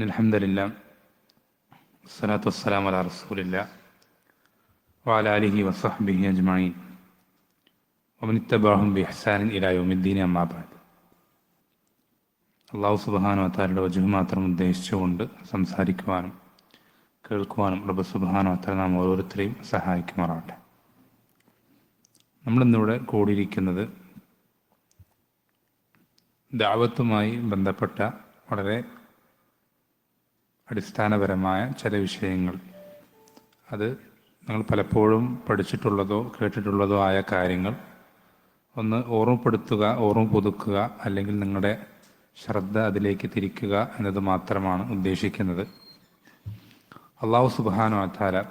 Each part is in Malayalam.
അൽഹംദുലില്ലാഹ് വസ്സലാത്തു വസ്സലാമു അലാ റസൂലില്ലാഹ് വഅലാ ആലിഹി വസ്സഹ്ബിഹി അജ്മഈൻ വമൻ ഇത്തബഅഹും ബിഇഹ്സാനിൻ ഇലാ യൗമിദ്ദീൻ അമ്മാ ബഅദ്. അല്ലാഹു സുബ്ഹാനഹു വ തആലയുടെ വജ്ഹ് മാത്രം ഉദ്ദേശിച്ചുകൊണ്ട് സംസാരിക്കുവാനും കേൾക്കുവാനും റബ്ബ് സുബ്ഹാനഹു വ തആല നാം ഓരോരുത്തരെയും സഹായിക്കുമാറാവട്ടെ. നമ്മളിന്നിവിടെ കൂടിയിരിക്കുന്നത് ദഅവത്തുമായി ബന്ധപ്പെട്ട വളരെ അടിസ്ഥാനപരമായ ചില വിഷയങ്ങൾ, അത് നിങ്ങൾ പലപ്പോഴും പഠിച്ചിട്ടുള്ളതോ കേട്ടിട്ടുള്ളതോ ആയ കാര്യങ്ങൾ ഒന്ന് ഓർമ്മപ്പെടുത്തുക, ഓർമ്മ പുതുക്കുക, അല്ലെങ്കിൽ നിങ്ങളുടെ ശ്രദ്ധ അതിലേക്ക് തിരിക്കുക എന്നത് മാത്രമാണ് ഉദ്ദേശിക്കുന്നത്. അല്ലാഹു സുബ്ഹാനഹു വ തആല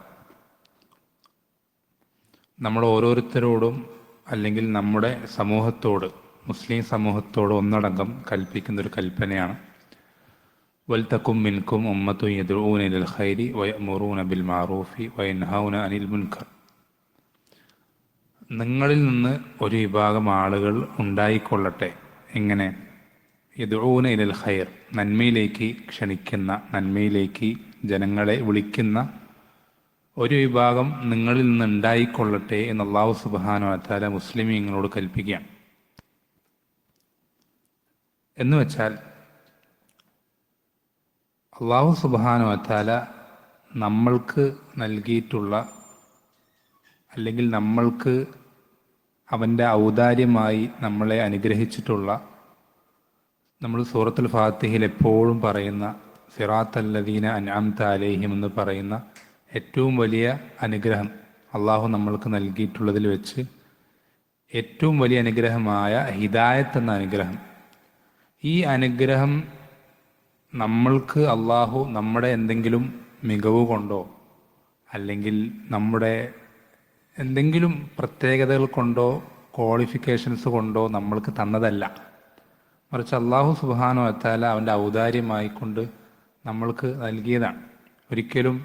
നമ്മൾ ഓരോരുത്തരോടും അല്ലെങ്കിൽ നമ്മുടെ സമൂഹത്തോട്, മുസ്ലിം സമൂഹത്തോട് ഒന്നടങ്കം കൽപ്പിക്കുന്നൊരു കൽപ്പനയാണ് വൽതകും മിൻകും ഉമ്മത്തുൻ യദ്ഊന ഇലൽ ഖൈരി വയഅ്മുറൂന ബിൽ മഅറൂഫി വയൻഹൗന അനിൽ മുൻകർ. നിങ്ങളിൽ നിന്ന് ഒരു വിഭാഗം ആളുകൾ ഉണ്ടായിക്കൊള്ളട്ടെ. എങ്ങനെ? യദ്ഊന ഇലൽ ഖൈർ, നന്മയിലേക്ക് ക്ഷണിക്കുന്ന, നന്മയിലേക്ക് ജനങ്ങളെ വിളിക്കുന്ന ഒരു വിഭാഗം നിങ്ങളിൽ നിന്ന് ഉണ്ടായിക്കൊള്ളട്ടെ എന്ന് അല്ലാഹു സുബ്ഹാനഹു വ തആല മുസ്ലിമീങ്ങളോട് കൽപ്പിക്കുകയാണ്. എന്ന് വെച്ചാൽ അല്ലാഹു സുബ്ഹാനഹു വ തആല നമ്മൾക്ക് നൽകിയിട്ടുള്ള, അല്ലെങ്കിൽ നമ്മൾക്ക് അവൻ്റെ ഔദാര്യമായി നമ്മളെ അനുഗ്രഹിച്ചിട്ടുള്ള, നമ്മൾ സൂറത്തുൽ ഫാത്തിഹയിൽ എപ്പോഴും പറയുന്ന സിറാത്തല്ലദീന അൻഅംത അലൈഹിം എന്ന് പറയുന്ന ഏറ്റവും വലിയ അനുഗ്രഹം, അള്ളാഹു നമ്മൾക്ക് നൽകിയിട്ടുള്ളതിൽ വെച്ച് ഏറ്റവും വലിയ അനുഗ്രഹമായ ഹിദായത്ത് എന്ന അനുഗ്രഹം. ഈ അനുഗ്രഹം നമ്മൾക്ക് അള്ളാഹു നമ്മുടെ എന്തെങ്കിലും മികവ് കൊണ്ടോ അല്ലെങ്കിൽ നമ്മുടെ എന്തെങ്കിലും പ്രത്യേകതകൾ കൊണ്ടോ ക്വാളിഫിക്കേഷൻസ് കൊണ്ടോ നമ്മൾക്ക് തന്നതല്ല. മറിച്ച് അള്ളാഹു സുബ്ഹാനഹു വ തആല അവൻ്റെ ഔദാര്യമായിക്കൊണ്ട് നമ്മൾക്ക് നൽകിയതാണ്. ഒരിക്കലും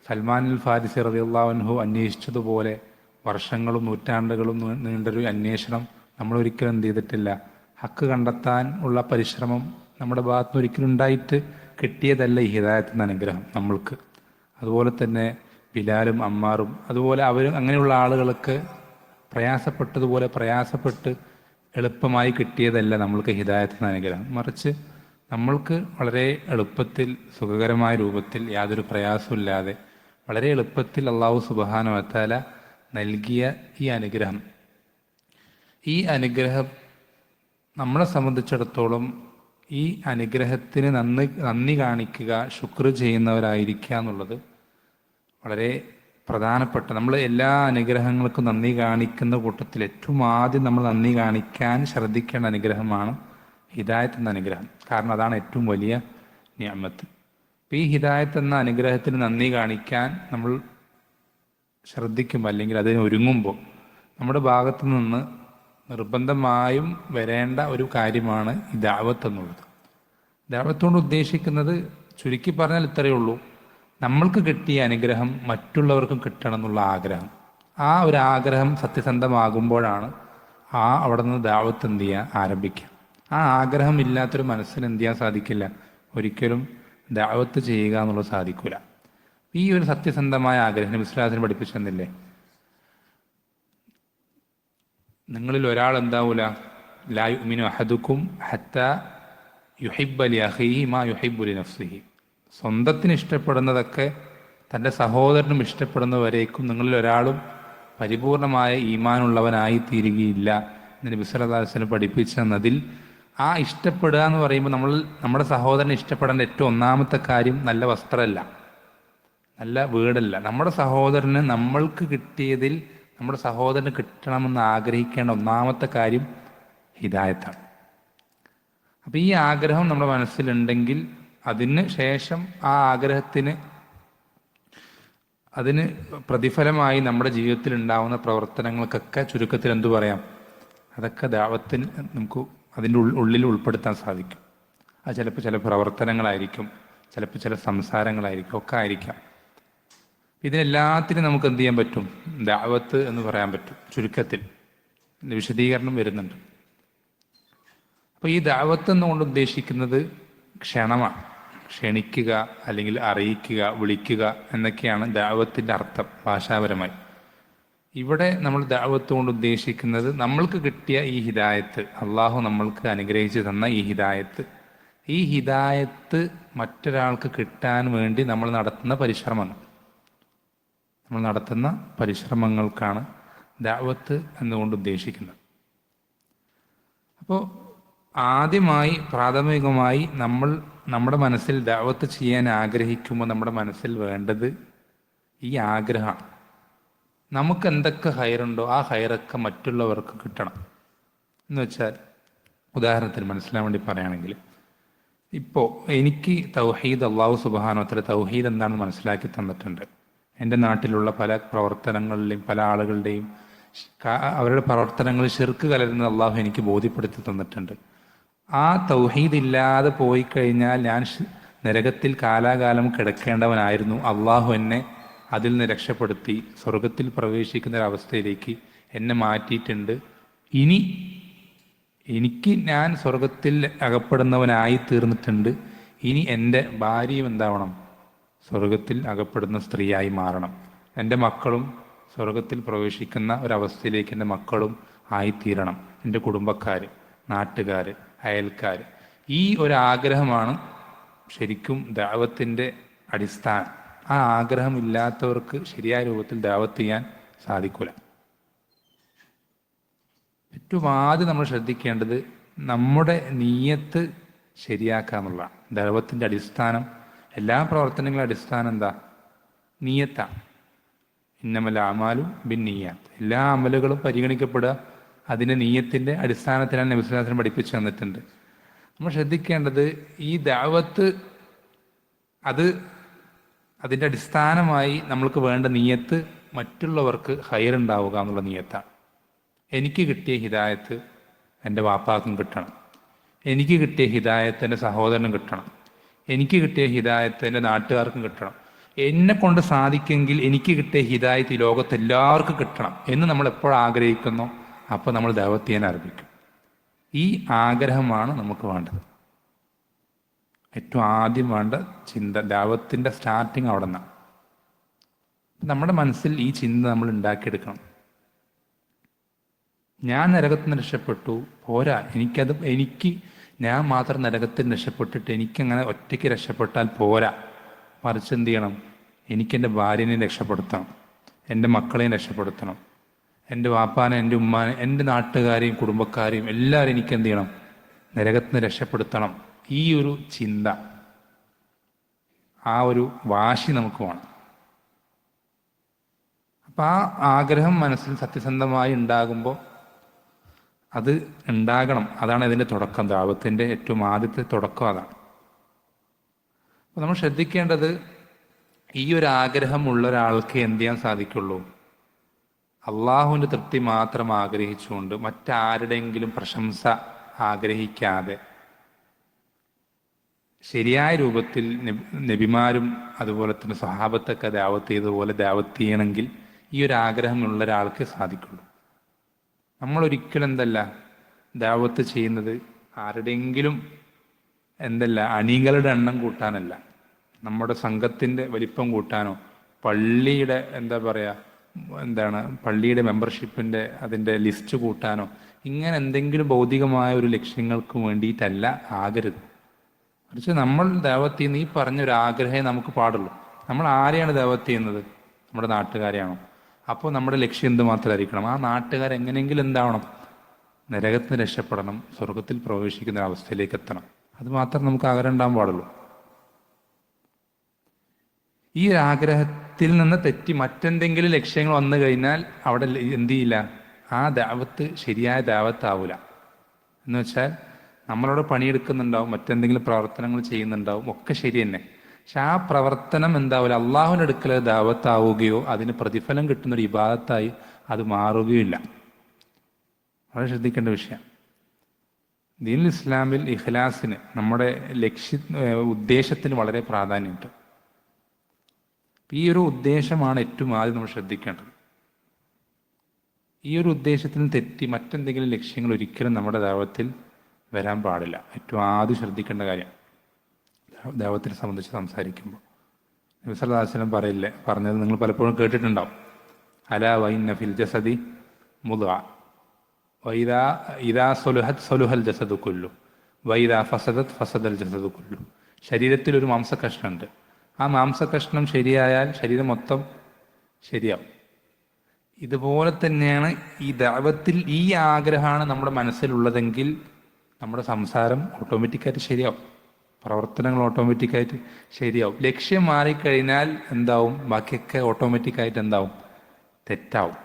സൽമാനുൽ ഫാരിസി റളിയല്ലാഹു അൻഹു അന്വേഷിച്ചതുപോലെ വർഷങ്ങളും നൂറ്റാണ്ടുകളും നീണ്ടൊരു അന്വേഷണം നമ്മളൊരിക്കലും എന്ത് ചെയ്തിട്ടില്ല. ഹക്ക് കണ്ടെത്താൻ ഉള്ള പരിശ്രമം നമ്മുടെ ഭാഗത്തുനിന്ന് ഒരിക്കലും ഉണ്ടായിട്ട് കിട്ടിയതല്ല ഈ ഹിദായത്ത് എന്ന അനുഗ്രഹം നമ്മൾക്ക്. അതുപോലെ തന്നെ ബിലാലും അമ്മാറും അതുപോലെ അവരും അങ്ങനെയുള്ള ആളുകൾക്ക് പ്രയാസപ്പെട്ടതുപോലെ പ്രയാസപ്പെട്ട് എളുപ്പമായി കിട്ടിയതല്ല നമ്മൾക്ക് ഹിദായത്ത് എന്ന അനുഗ്രഹം. മറിച്ച് നമ്മൾക്ക് വളരെ എളുപ്പത്തിൽ, സുഖകരമായ രൂപത്തിൽ, യാതൊരു പ്രയാസമില്ലാതെ വളരെ എളുപ്പത്തിൽ അല്ലാഹു സുബ്ഹാനഹു വ തആല നൽകിയ ഈ അനുഗ്രഹം, ഈ അനുഗ്രഹം നമ്മളെ സംബന്ധിച്ചിടത്തോളം ഈ അനുഗ്രഹത്തിന് നന്ദി കാണിക്കുക, ശുക്ർ ചെയ്യുന്നവരായിരിക്കുക എന്നുള്ളത് വളരെ പ്രധാനപ്പെട്ട, നമ്മൾ എല്ലാ അനുഗ്രഹങ്ങൾക്കും നന്ദി കാണിക്കുന്ന കൂട്ടത്തിൽ ഏറ്റവും ആദ്യം നമ്മൾ നന്ദി കാണിക്കാൻ ശ്രദ്ധിക്കേണ്ട അനുഗ്രഹമാണ് ഹിദായത്ത് എന്ന അനുഗ്രഹം. കാരണം അതാണ് ഏറ്റവും വലിയ നിഅമത്ത്. ഈ ഹിദായത്ത് എന്ന അനുഗ്രഹത്തിന് നന്ദി കാണിക്കാൻ നമ്മൾ ശ്രദ്ധിക്കുമ്പോൾ അല്ലെങ്കിൽ അതിന് ഒരുങ്ങുമ്പോൾ നമ്മുടെ ഭാഗത്തു നിന്ന് നിർബന്ധമായും വരേണ്ട ഒരു കാര്യമാണ് ഈ ദഅവത്ത് എന്നുള്ളത്. ദഅവത്തുകൊണ്ട് ഉദ്ദേശിക്കുന്നത് ചുരുക്കി പറഞ്ഞാൽ ഇത്രയേ ഉള്ളൂ: നമ്മൾക്ക് കിട്ടിയ അനുഗ്രഹം മറ്റുള്ളവർക്കും കിട്ടണം എന്നുള്ള ആഗ്രഹം. ആ ഒരു ആഗ്രഹം സത്യസന്ധമാകുമ്പോഴാണ് അവിടെ നിന്ന് ദഅവത്ത് എന്ത് ചെയ്യാൻ ആരംഭിക്കുക. ആ ആഗ്രഹം ഇല്ലാത്തൊരു മനസ്സിന് എന്ത് ചെയ്യാൻ സാധിക്കില്ല, ഒരിക്കലും ദഅവത്ത് ചെയ്യുക എന്നുള്ളത് സാധിക്കില്ല. ഈ ഒരു സത്യസന്ധമായ ആഗ്രഹം നബി സ്വല്ലല്ലാഹു അലൈഹി വസല്ലം പഠിപ്പിച്ചെന്നില്ലേ, നിങ്ങളിൽ ഒരാൾ എന്താവൂല, ലാ യുഅ്മിനു അഹദുക്കും ഹത്താ യുഹിബ്ബ ലി അഖീഹി മാ യുഹിബ്ബു ലി നഫ്സിഹി. സ്വന്തത്തിന് ഇഷ്ടപ്പെടുന്നതൊക്കെ തൻ്റെ സഹോദരനും ഇഷ്ടപ്പെടുന്നവരേക്കും നിങ്ങളിൽ ഒരാളും പരിപൂർണമായ ഈമാനുള്ളവനായി തീരുകയില്ല എന്ന് നബി സല്ലല്ലാഹു അലൈഹി വസല്ലം പഠിപ്പിച്ചെന്നതിൽ ആ ഇഷ്ടപ്പെടുക എന്ന് പറയുമ്പോൾ നമ്മുടെ സഹോദരനെ ഇഷ്ടപ്പെടേണ്ട ഏറ്റവും ഒന്നാമത്തെ കാര്യം നല്ല വസ്ത്രമല്ല, നല്ല വീടല്ല. നമ്മുടെ സഹോദരന് നമ്മൾക്ക് കിട്ടിയതിൽ നമ്മുടെ സഹോദരന് കിട്ടണമെന്ന് ആഗ്രഹിക്കേണ്ട ഒന്നാമത്തെ കാര്യം ഹിദായത്താണ്. അപ്പം ഈ ആഗ്രഹം നമ്മുടെ മനസ്സിലുണ്ടെങ്കിൽ അതിന് ശേഷം ആ ആഗ്രഹത്തിന് അതിന് പ്രതിഫലമായി നമ്മുടെ ജീവിതത്തിൽ ഉണ്ടാവുന്ന പ്രവർത്തനങ്ങൾക്കൊക്കെ ചുരുക്കത്തിൽ എന്തു പറയാം, അതൊക്കെ ദഅവത്തിന് നമുക്ക് അതിൻ്റെ ഉള്ളിൽ ഉൾപ്പെടുത്താൻ സാധിക്കും. അത് ചിലപ്പോൾ ചില പ്രവർത്തനങ്ങളായിരിക്കും, ചിലപ്പോൾ ചില സംസാരങ്ങളായിരിക്കും, ഒക്കെ ആയിരിക്കാം. ഇതിനെല്ലാത്തിനും നമുക്ക് എന്ത് ചെയ്യാൻ പറ്റും, ദഅവത്ത് എന്ന് പറയാൻ പറ്റും. ചുരുക്കത്തിൽ വിശദീകരണം വരുന്നുണ്ട്. അപ്പോൾ ഈ ദഅവത്ത് എന്നുകൊണ്ട് ഉദ്ദേശിക്കുന്നത് ക്ഷണമാണ്. ക്ഷണിക്കുക അല്ലെങ്കിൽ അറിയിക്കുക, വിളിക്കുക എന്നൊക്കെയാണ് ദഅവത്തിൻ്റെ അർത്ഥം ഭാഷാപരമായി. ഇവിടെ നമ്മൾ ദഅവത്ത് കൊണ്ട് ഉദ്ദേശിക്കുന്നത് നമ്മൾക്ക് കിട്ടിയ ഈ ഹിദായത്ത്, അള്ളാഹു നമ്മൾക്ക് അനുഗ്രഹിച്ചു തന്ന ഈ ഹിദായത്ത് മറ്റൊരാൾക്ക് കിട്ടാൻ വേണ്ടി നമ്മൾ നടത്തുന്ന പരിശ്രമങ്ങൾക്കാണ് ദഅവത്ത് എന്നുകൊണ്ട് ഉദ്ദേശിക്കുന്നത്. അപ്പോൾ ആദ്യമായി പ്രാഥമികമായി നമ്മൾ നമ്മുടെ മനസ്സിൽ ദഅവത്ത് ചെയ്യാൻ ആഗ്രഹിക്കുമ്പോൾ നമ്മുടെ മനസ്സിൽ വേണ്ടത് ഈ ആഗ്രഹമാണ്. നമുക്ക് എന്തൊക്കെ ഹൈറുണ്ടോ ആ ഹൈറൊക്കെ മറ്റുള്ളവർക്ക് കിട്ടണം എന്ന് വെച്ചാൽ, ഉദാഹരണത്തിന് മനസ്സിലാൻ വേണ്ടി പറയുകയാണെങ്കിൽ, ഇപ്പോൾ എനിക്ക് തൗഹീദ്, അള്ളാഹു സുബ്ഹാനഹു വ തആല തൗഹീദ് എന്താണെന്ന് മനസ്സിലാക്കി തന്നിട്ടുണ്ട്. എൻ്റെ നാട്ടിലുള്ള പല പ്രവർത്തനങ്ങളിലെയും പല ആളുകളുടെയും അവരുടെ പ്രവർത്തനങ്ങളിൽ ശിർക്ക് കലരുന്നത് അള്ളാഹു എനിക്ക് ബോധ്യപ്പെടുത്തി തന്നിട്ടുണ്ട്. ആ തൗഹീദ് ഇല്ലാതെ പോയി കഴിഞ്ഞാൽ ഞാൻ നരകത്തിൽ കാലാകാലം കിടക്കേണ്ടവനായിരുന്നു. അള്ളാഹു എന്നെ അതിൽ നിന്ന് രക്ഷപ്പെടുത്തി സ്വർഗത്തിൽ പ്രവേശിക്കുന്ന ഒരവസ്ഥയിലേക്ക് എന്നെ മാറ്റിയിട്ടുണ്ട്. ഇനി ഞാൻ സ്വർഗത്തിൽ അകപ്പെടുന്നവനായി തീർന്നിട്ടുണ്ട്. ഇനി എൻ്റെ ഭാര്യയും എന്താവണം? സ്വർഗത്തിൽ അകപ്പെടുന്ന സ്ത്രീയായി മാറണം. എൻ്റെ മക്കളും സ്വർഗത്തിൽ പ്രവേശിക്കുന്ന ഒരവസ്ഥയിലേക്ക് എൻ്റെ മക്കളും ആയിത്തീരണം. എൻ്റെ കുടുംബക്കാർ, നാട്ടുകാർ, അയൽക്കാർ. ഈ ഒരു ആഗ്രഹമാണ് ശരിക്കും ദഅവത്തിൻ്റെ അടിസ്ഥാനം. ആ ആഗ്രഹമില്ലാത്തവർക്ക് ശരിയായ രൂപത്തിൽ ദഅവത്ത് ചെയ്യാൻ സാധിക്കില്ല. ഏറ്റവും ആദ്യം നമ്മൾ ശ്രദ്ധിക്കേണ്ടത് നമ്മുടെ നീയത്ത് ശരിയാക്കുക എന്നുള്ളതാണ്. ദഅവത്തിൻ്റെ അടിസ്ഥാനം, എല്ലാ പ്രവർത്തനങ്ങളുടെ അടിസ്ഥാനം എന്താ? നീയത്താണ്. ഇന്നമൽ അഅ്മാലു ബിന്നിയ്യാത്ത്. എല്ലാ അമലുകളും പരിഗണിക്കപ്പെടുക അതിൻ്റെ നീയത്തിൻ്റെ അടിസ്ഥാനത്തിലാണ് നബി സ്വല്ലല്ലാഹു അലൈഹി വസല്ലം പഠിപ്പിച്ചു തന്നിട്ടുണ്ട്. നമ്മൾ ശ്രദ്ധിക്കേണ്ടത് ഈ ദഅവത്ത് അതിൻ്റെ അടിസ്ഥാനമായി നമ്മൾക്ക് വേണ്ട നീയത്ത് മറ്റുള്ളവർക്ക് ഹൈറുണ്ടാവുക എന്നുള്ള നീയത്താണ്. എനിക്ക് കിട്ടിയ ഹിദായത്ത് എൻ്റെ വാപ്പാക്കും കിട്ടണം, എനിക്ക് കിട്ടിയ ഹിദായത്ത് എൻ്റെ സഹോദരനും കിട്ടണം, എനിക്ക് കിട്ടിയ ഹിദായത്ത് എൻ്റെ നാട്ടുകാർക്കും കിട്ടണം, എന്നെ കൊണ്ട് സാധിക്കുമെങ്കിൽ എനിക്ക് കിട്ടിയ ഹിദായത്ത് ഈ ലോകത്ത് എല്ലാവർക്കും കിട്ടണം എന്ന് നമ്മൾ എപ്പോൾ ആഗ്രഹിക്കുന്നോ അപ്പോൾ നമ്മൾ ദഅവത്ത് ചെയ്യാൻ ആരംഭിക്കും. ഈ ആഗ്രഹമാണ് നമുക്ക് വേണ്ടത്. ഏറ്റവും ആദ്യം വേണ്ട ചിന്ത, ദഅവത്തിൻ്റെ സ്റ്റാർട്ടിങ് അവിടെ നിന്നാണ്. നമ്മുടെ മനസ്സിൽ ഈ ചിന്ത നമ്മൾ ഉണ്ടാക്കിയെടുക്കണം. ഞാൻ നരകത്തിൽ നിന്ന് രക്ഷപ്പെട്ടു, പോരാ, ഞാൻ മാത്രം നരകത്തിൽ രക്ഷപ്പെട്ടിട്ട് എനിക്കങ്ങനെ ഒറ്റയ്ക്ക് രക്ഷപ്പെട്ടാൽ പോരാ. മറിച്ച് എന്ത് ചെയ്യണം? എനിക്കെൻ്റെ ഭാര്യനെ രക്ഷപ്പെടുത്തണം, എൻ്റെ മക്കളെയും രക്ഷപ്പെടുത്തണം, എൻ്റെ വാപ്പാനെ, എൻ്റെ ഉമ്മാനെ, എൻ്റെ നാട്ടുകാരെയും കുടുംബക്കാരെയും എല്ലാവരും എനിക്ക് എന്ത് ചെയ്യണം? നരകത്തിൽ നിന്ന് രക്ഷപ്പെടുത്തണം. ഈ ഒരു ചിന്ത, ആ ഒരു വാശി നമുക്ക് വേണം. അപ്പം ആ ആഗ്രഹം മനസ്സിൽ സത്യസന്ധമായി ഉണ്ടാകുമ്പോൾ അത് ഉണ്ടാകണം. അതാണ് ഇതിൻ്റെ തുടക്കം. ദഅവത്തിൻ്റെ ഏറ്റവും ആദ്യത്തെ തുടക്കം അതാണ്. അപ്പോൾ നമ്മൾ ശ്രദ്ധിക്കേണ്ടത്, ഈ ഒരു ആഗ്രഹമുള്ള ഒരാൾക്ക് എന്ത് ചെയ്യാൻ സാധിക്കുള്ളൂ? അള്ളാഹുവിൻ്റെ തൃപ്തി മാത്രം ആഗ്രഹിച്ചുകൊണ്ട് മറ്റാരുടെയെങ്കിലും പ്രശംസ ആഗ്രഹിക്കാതെ ശരിയായ രൂപത്തിൽ നബിമാരും അതുപോലെ തന്നെ സ്വഹാബത്തൊക്കെ ദഅവത്ത് ചെയ്തതുപോലെ ദഅവത്ത് ചെയ്യണമെങ്കിൽ ഈ ഒരു ആഗ്രഹമുള്ള ഒരാൾക്ക് സാധിക്കുള്ളൂ. നമ്മളൊരിക്കലും ദഅവത്ത് ചെയ്യുന്നത് ആരുടെയെങ്കിലും അണികളുടെ എണ്ണം കൂട്ടാനല്ല, നമ്മുടെ സംഘത്തിൻ്റെ വലിപ്പം കൂട്ടാനോ പള്ളിയുടെ പള്ളിയുടെ മെമ്പർഷിപ്പിൻ്റെ അതിൻ്റെ ലിസ്റ്റ് കൂട്ടാനോ ഇങ്ങനെ എന്തെങ്കിലും ഭൗതികമായ ഒരു ലക്ഷ്യങ്ങൾക്ക് വേണ്ടിയിട്ടല്ല ആകരുത്. മറിച്ച് നമ്മൾ ദഅവത്ത് ചെയ്യുന്ന ഈ പറഞ്ഞൊരു ആഗ്രഹമേ നമുക്ക് പാടുള്ളൂ. നമ്മൾ ആരെയാണ് ദഅവത്ത് ചെയ്യുന്നത്? നമ്മുടെ നാട്ടുകാരെയാണോ? അപ്പോൾ നമ്മുടെ ലക്ഷ്യം എന്ത് മാത്രമായിരിക്കണം? ആ നാട്ടുകാരെങ്ങനെയെങ്കിലും എന്താവണം? നരകത്തിന് രക്ഷപ്പെടണം, സ്വർഗത്തിൽ പ്രവേശിക്കുന്ന അവസ്ഥയിലേക്ക് എത്തണം. അത് മാത്രം നമുക്ക് ആഗ്രഹം ഉണ്ടാകാൻ പാടുള്ളൂ. ഈ ആഗ്രഹത്തിൽ നിന്ന് തെറ്റി മറ്റെന്തെങ്കിലും ലക്ഷ്യങ്ങൾ വന്നു കഴിഞ്ഞാൽ അവിടെ എന്ത് ചെയ്യില്ല? ആ ദഅവത്ത് ശരിയായ ദഅവത്താവൂല. എന്ന് വെച്ചാൽ നമ്മളവിടെ പണിയെടുക്കുന്നുണ്ടാവും, മറ്റെന്തെങ്കിലും പ്രവർത്തനങ്ങൾ ചെയ്യുന്നുണ്ടാവും, ഒക്കെ ശരി തന്നെ. പക്ഷെ ആ പ്രവർത്തനം എന്താവില്ല, അള്ളാഹുവിൻ്റെ അടുക്കൽ ദഅവത്താവുകയോ അതിന് പ്രതിഫലം കിട്ടുന്നൊരു ഇബാദത്തായി അത് മാറുകയോ ഇല്ല. വളരെ ശ്രദ്ധിക്കേണ്ട വിഷയം. ദീനുൽ ഇസ്ലാമിൽ ഇഖ്ലാസിന്, നമ്മുടെ ഉദ്ദേശത്തിന് വളരെ പ്രാധാന്യമുണ്ട്. ഈ ഒരു ഉദ്ദേശമാണ് ഏറ്റവും ആദ്യം നമ്മൾ ശ്രദ്ധിക്കേണ്ടത്. ഈ ഒരു ഉദ്ദേശത്തിന് തെറ്റി മറ്റെന്തെങ്കിലും ലക്ഷ്യങ്ങൾ ഒരിക്കലും നമ്മുടെ ദഅവത്തിൽ വരാൻ പാടില്ല. ഏറ്റവും ആദ്യം ശ്രദ്ധിക്കേണ്ട കാര്യം. ദൈവത്തിനെ സംബന്ധിച്ച് സംസാരിക്കുമ്പോൾ. നബി സല്ലല്ലാഹു അലൈഹി വസല്ലം പറഞ്ഞത് നിങ്ങൾ പലപ്പോഴും കേട്ടിട്ടുണ്ടാവും. അലാ വഇന്ന ഫിൽ ജസദി മുദ്ഗ വഇദാ ഇദാ സലുഹത് സലുഹൽ ജസദു കുല്ലു വഇദാ ഫസദത് ഫസദൽ ജസദു കുല്ലു. ശരീരത്തിൽ ഒരു മാംസകഷ്ണമുണ്ട്. ആ മാംസകഷ്ണം ശരിയായാൽ ശരീരം മൊത്തം ശരിയാവും. ഇതുപോലെ തന്നെയാണ് ഈ ദഅവത്തിൽ ഈ ആഗ്രഹമാണ് നമ്മുടെ മനസ്സിലുള്ളതെങ്കിൽ നമ്മുടെ സംസാരം ഓട്ടോമാറ്റിക്കായിട്ട് ശരിയാവും, പ്രവർത്തനങ്ങൾ ഓട്ടോമാറ്റിക്കായിട്ട് ശരിയാവും. ലക്ഷ്യം മാറിക്കഴിഞ്ഞാൽ എന്താവും? ബാക്കിയൊക്കെ ഓട്ടോമാറ്റിക്കായിട്ട് എന്താവും? തെറ്റാവും,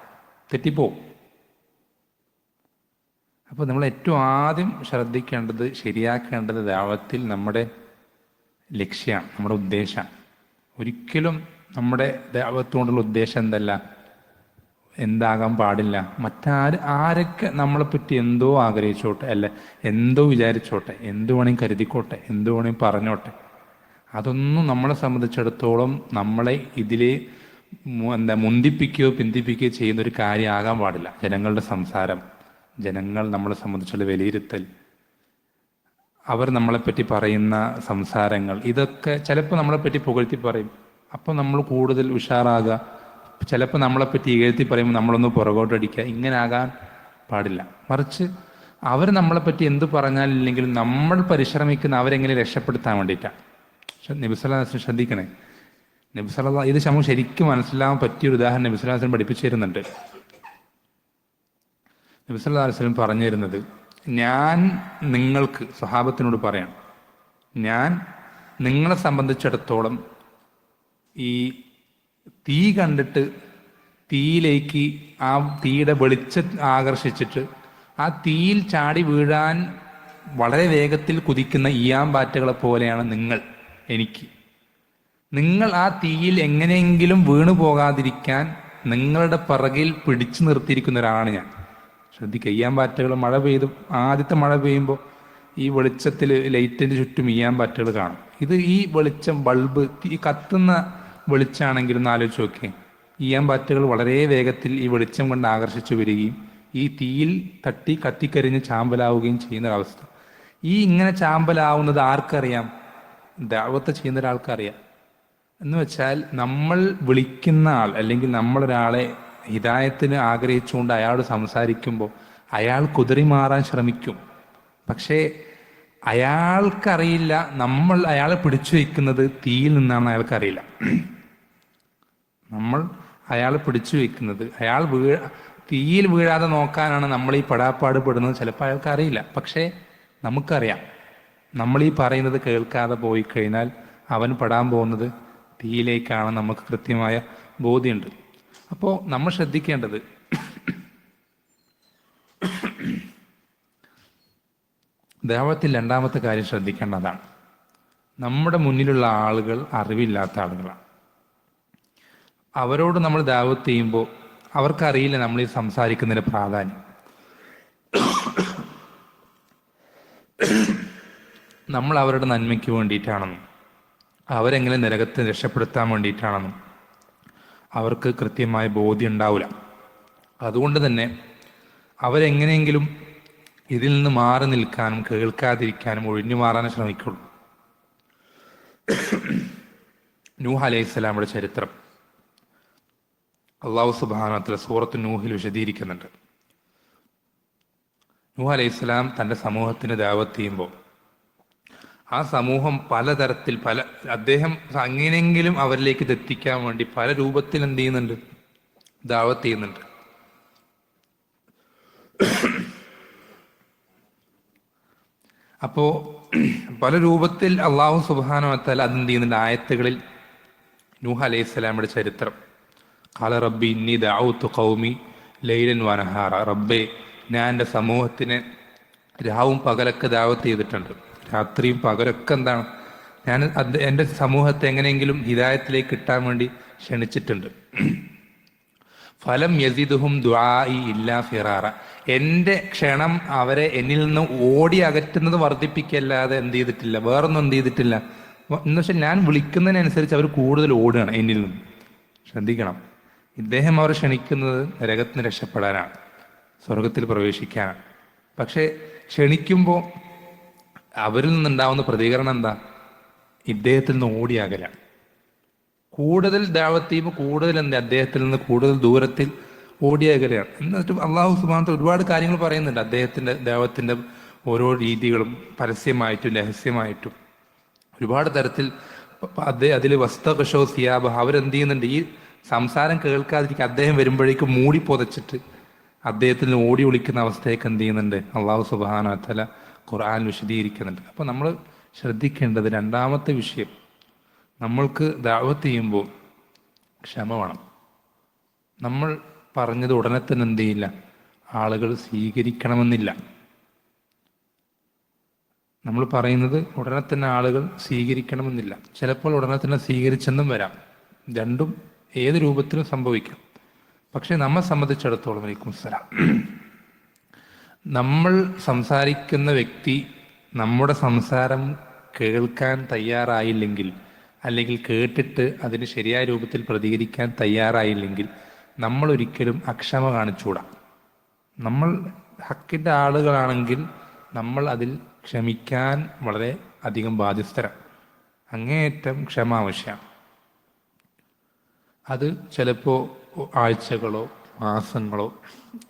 തെറ്റിപ്പോവും. അപ്പോൾ നമ്മൾ ഏറ്റവും ആദ്യം ശ്രദ്ധിക്കേണ്ടത്, ശരിയാക്കേണ്ടത് ദഅവത്തിൽ നമ്മുടെ ലക്ഷ്യമാണ്, നമ്മുടെ ഉദ്ദേശമാണ്. ഒരിക്കലും നമ്മുടെ ദഅവത്തുകൊണ്ടുള്ള ഉദ്ദേശം എന്താകാൻ പാടില്ല, ആരൊക്കെ നമ്മളെപ്പറ്റി എന്തോ ആഗ്രഹിച്ചോട്ടെ, അല്ല എന്തോ വിചാരിച്ചോട്ടെ, എന്തു വേണമെങ്കിൽ കരുതിക്കോട്ടെ, എന്തു വേണമെങ്കിൽ പറഞ്ഞോട്ടെ, അതൊന്നും നമ്മളെ സംബന്ധിച്ചിടത്തോളം നമ്മളെ ഇതിലെ മുന്തിപ്പിക്കുകയോ പിന്തിപ്പിക്കുകയോ ചെയ്യുന്നൊരു കാര്യമാകാൻ പാടില്ല. ജനങ്ങളുടെ സംസാരം, ജനങ്ങൾ നമ്മളെ സംബന്ധിച്ചുള്ള വിലയിരുത്തൽ, അവർ നമ്മളെപ്പറ്റി പറയുന്ന സംസാരങ്ങൾ, ഇതൊക്കെ ചിലപ്പോൾ നമ്മളെപ്പറ്റി പുകഴ്ത്തി പറയും, അപ്പോൾ നമ്മൾ കൂടുതൽ ഉഷാറാകുക. ചിലപ്പോൾ നമ്മളെപ്പറ്റി ഇകഴ്ത്തി പറയുമ്പോൾ നമ്മളൊന്ന് പുറകോട്ടടിക്കുക. ഇങ്ങനെ ആകാൻ പാടില്ല. മറിച്ച് അവർ നമ്മളെപ്പറ്റി എന്ത് പറഞ്ഞാലില്ലെങ്കിലും നമ്മൾ പരിശ്രമിക്കുന്ന അവരെങ്ങനെ രക്ഷപ്പെടുത്താൻ വേണ്ടിയിട്ടാണ്. നബി സല്ലല്ലാഹു അലൈഹി വസല്ലം ശ്രദ്ധിക്കണേ. നബി സല്ലല്ലാഹു ഇത് നമുക്ക് ശരിക്കും മനസ്സിലാവാൻ പറ്റിയൊരു ഉദാഹരണം നബി സല്ലല്ലാഹു അലൈഹി വസല്ലം പഠിപ്പിച്ചു തരുന്നുണ്ട്. നബി സല്ലല്ലാഹു അലൈഹി വസല്ലം പറഞ്ഞു തരുന്നത്, ഞാൻ നിങ്ങൾക്ക് സ്വഹാബത്തിനോട് പറയാം, ഞാൻ നിങ്ങളെ സംബന്ധിച്ചിടത്തോളം ഈ തീ കണ്ടിട്ട് തീയിലേക്ക് ആ തീയുടെ വെളിച്ചം ആകർഷിച്ചിട്ട് ആ തീയിൽ ചാടി വീഴാൻ വളരെ വേഗത്തിൽ കുതിക്കുന്ന ഈയാമ്പാറ്റകളെ പോലെയാണ് നിങ്ങൾ ആ തീയിൽ എങ്ങനെയെങ്കിലും വീണു പോകാതിരിക്കാൻ നിങ്ങളുടെ പിറകിൽ പിടിച്ചു നിർത്തിയിരിക്കുന്ന ഒരാളാണ് ഞാൻ. ശ്രദ്ധിക്കുക, ഈയാമ്പാറ്റകൾ ആദ്യത്തെ മഴ പെയ്യുമ്പോൾ ഈ വെളിച്ചത്തിൽ ലൈറ്റിൻ്റെ ചുറ്റും ഈയാമ്പാറ്റകൾ കാണും. ഈ വെളിച്ചം ബൾബ് ഈ കത്തുന്ന വെളിച്ചാണെങ്കിലും ഒന്ന് ആലോചിച്ച് നോക്കിയേ. ഈയാമ്പാറ്റകൾ വളരെ വേഗത്തിൽ ഈ വെളിച്ചം കൊണ്ട് ആകർഷിച്ചു വരികയും ഈ തീയിൽ തട്ടി കത്തിക്കരിഞ്ഞ് ചാമ്പലാവുകയും ചെയ്യുന്ന ഒരവസ്ഥ. ഇങ്ങനെ ചാമ്പലാവുന്നത് ആർക്കറിയാം? ദഅവത്ത് ചെയ്യുന്ന ഒരാൾക്കറിയാം. എന്ന് വെച്ചാൽ നമ്മൾ വിളിക്കുന്ന ആൾ, അല്ലെങ്കിൽ നമ്മളൊരാളെ ഹിദായത്തിന് ആഗ്രഹിച്ചുകൊണ്ട് അയാളോട് സംസാരിക്കുമ്പോൾ അയാൾ കുതറി മാറാൻ ശ്രമിക്കും. പക്ഷേ അയാൾക്കറിയില്ല നമ്മൾ അയാളെ പിടിച്ചു വയ്ക്കുന്നത് തീയിൽ നിന്നാണെന്ന് അയാൾക്കറിയില്ല. നമ്മൾ അയാളെ പിടിച്ചു വയ്ക്കുന്നത് തീയിൽ വീഴാതെ നോക്കാനാണ് നമ്മൾ ഈ പെടാപ്പാട് പെടുന്നത്. ചിലപ്പോൾ അയാൾക്കറിയില്ല, പക്ഷേ നമുക്കറിയാം. നമ്മൾ ഈ പറയുന്നത് കേൾക്കാതെ പോയി കഴിഞ്ഞാൽ അവൻ പെടാൻ പോകുന്നത് തീയിലേക്കാണ്. നമുക്ക് കൃത്യമായ ബോധ്യമുണ്ട്. അപ്പോൾ നമ്മൾ ശ്രദ്ധിക്കേണ്ടത്, ദഅവത്തിൽ രണ്ടാമത്തെ കാര്യം ശ്രദ്ധിക്കേണ്ടതാണ്, നമ്മുടെ മുന്നിലുള്ള ആളുകൾ അറിവില്ലാത്ത ആളുകളാണ്. അവരോട് നമ്മൾ ദഅവത്ത് ചെയ്യുമ്പോൾ അവർക്കറിയില്ല നമ്മൾ ഈ സംസാരിക്കുന്നതിന് പ്രാധാന്യം. നമ്മൾ അവരുടെ നന്മയ്ക്ക് വേണ്ടിയിട്ടാണെന്നും അവരെങ്ങനെ നരകത്തെ രക്ഷപ്പെടുത്താൻ വേണ്ടിയിട്ടാണെന്നും അവർക്ക് കൃത്യമായ ബോധ്യം ഉണ്ടാവില്ല. അതുകൊണ്ട് തന്നെ അവരെങ്ങനെയെങ്കിലും ഇതിൽ നിന്ന് മാറി നിൽക്കാനും കേൾക്കാതിരിക്കാനും ഒഴിഞ്ഞു മാറാനും ശ്രമിക്കുള്ളൂ. നൂഹ് അലൈഹിസ്സലാമിന്റെ ചരിത്രം അല്ലാഹു സുബ്ഹാനഹു വ തആല സൂറത്ത് നൂഹിൽ വിശദീകരിക്കുന്നുണ്ട്. നൂഹ് അലൈഹിസ്സലാം തൻ്റെ സമൂഹത്തിന് ദഅവത്ത് ചെയ്യുമ്പോൾ ആ സമൂഹം പലതരത്തിൽ അദ്ദേഹം എങ്ങനെയെങ്കിലും അവരിലേക്ക് എത്തിക്കാൻ വേണ്ടി പല രൂപത്തിൽ എന്ത് ചെയ്യുന്നുണ്ട്? ദഅവത്ത് ചെയ്യുന്നുണ്ട്. അപ്പോ പല രൂപത്തിൽ അല്ലാഹു സുബ്ഹാനഹു വ തആല അതെന്ത് ചെയ്യുന്നുണ്ട്? ആയത്തുകളിൽ നൂഹ് അലൈഹിസ്സലാമിന്റെ ചരിത്രം, ഖാല റബ്ബി ഇന്നി ദഅഉതു ഖൗമി ലൈലൻ വനഹാറ, റബ്ബേ ഞാൻ എൻ്റെ സമൂഹത്തിന് രാവും പകലൊക്കെ ദഅവത്ത് ചെയ്തിട്ടുണ്ട്. രാത്രിയും പകലൊക്കെ എന്താണ്, ഞാൻ എൻ്റെ സമൂഹത്തെ എങ്ങനെയെങ്കിലും ഹിദായത്തിലേക്ക് കിട്ടാൻ വേണ്ടി ക്ഷണിച്ചിട്ടുണ്ട്. ഫലം യസിദുഹും ദുആഇ ഇല്ലാ ഫിറാറ, എൻ്റെ ക്ഷണം അവരെ എന്നിൽ നിന്ന് ഓടി അകറ്റുന്നത് വർദ്ധിപ്പിക്കല്ലാതെ എന്ത് ചെയ്തിട്ടില്ല, വേറൊന്നും എന്ത് ചെയ്തിട്ടില്ല. എന്ന് വെച്ചാൽ ഞാൻ വിളിക്കുന്നതിനനുസരിച്ച് അവർ കൂടുതൽ ഓടുകയാണ് എന്നിൽ നിന്ന്. ശ്രദ്ധിക്കണം, ഇദ്ദേഹം അവർ ക്ഷണിക്കുന്നത് നരകത്തിന് രക്ഷപ്പെടാനാണ്, സ്വർഗത്തിൽ പ്രവേശിക്കാനാണ്. പക്ഷെ ക്ഷണിക്കുമ്പോൾ അവരിൽ നിന്നുണ്ടാവുന്ന പ്രതികരണം എന്താ? ഇദ്ദേഹത്തിൽ നിന്ന് ഓടിയാകലാണ്. കൂടുതൽ ദഅവത്ത് ചെയ്യുമ്പോൾ കൂടുതൽ അദ്ദേഹത്തിൽ നിന്ന് കൂടുതൽ ദൂരത്തിൽ ഓടിയാകലാണ്. എന്നിട്ട് അള്ളാഹു സുബ്ഹാനഹു വ തആല ഒരുപാട് കാര്യങ്ങൾ പറയുന്നുണ്ട്. അദ്ദേഹത്തിന്റെ ദഅവത്തിന്റെ ഓരോ രീതികളും പരസ്യമായിട്ടും രഹസ്യമായിട്ടും ഒരുപാട് തരത്തിൽ അതിൽ വസ്തഖശോ സിയാബ അവരെന്ത് ചെയ്യുന്നുണ്ട്, ഈ സംസാരം കേൾക്കാതിരിക്കുക അദ്ദേഹം വരുമ്പോഴേക്കും മൂടി പുതച്ചിട്ട് അദ്ദേഹത്തിൽ നിന്ന് ഓടി ഒളിക്കുന്ന അവസ്ഥയൊക്കെ എന്ത് ചെയ്യുന്നുണ്ട്, അള്ളാഹു സുബ്ഹാനഹു വ തആല ഖുർആൻ വിശദീകരിക്കുന്നുണ്ട്. അപ്പോൾ നമ്മൾ ശ്രദ്ധിക്കേണ്ടത് രണ്ടാമത്തെ വിഷയം, നമ്മൾക്ക് ദഅവത്ത് ചെയ്യുമ്പോൾ ക്ഷമ വേണം. നമ്മൾ പറഞ്ഞത് ഉടനെ തന്നെ എന്ത് ചെയ്യില്ല, ആളുകൾ സ്വീകരിക്കണമെന്നില്ല. നമ്മൾ പറയുന്നത് ഉടനെ തന്നെ ആളുകൾ സ്വീകരിക്കണമെന്നില്ല. ചിലപ്പോൾ ഉടനെ തന്നെ സ്വീകരിച്ചെന്നും വരാം. രണ്ടും ഏത് രൂപത്തിലും സംഭവിക്കാം. പക്ഷെ നമ്മെ സംബന്ധിച്ചിടത്തോളം, വലൈക്കും സലാം, നമ്മൾ സംസാരിക്കുന്ന വ്യക്തി നമ്മുടെ സംസാരം കേൾക്കാൻ തയ്യാറായില്ലെങ്കിൽ, അല്ലെങ്കിൽ കേട്ടിട്ട് അതിന് ശരിയായ രൂപത്തിൽ പ്രതികരിക്കാൻ തയ്യാറായില്ലെങ്കിൽ നമ്മൾ ഒരിക്കലും അക്ഷമ കാണിച്ചുകൂടാ. നമ്മൾ ഹക്കിൻ്റെ ആളുകളാണെങ്കിൽ നമ്മൾ അതിൽ ക്ഷമിക്കാൻ വളരെ അധികം ബാധ്യസ്ഥരാണ്. അങ്ങേയറ്റം ക്ഷമ ആവശ്യമാണ്. അത് ചിലപ്പോൾ ആഴ്ചകളോ മാസങ്ങളോ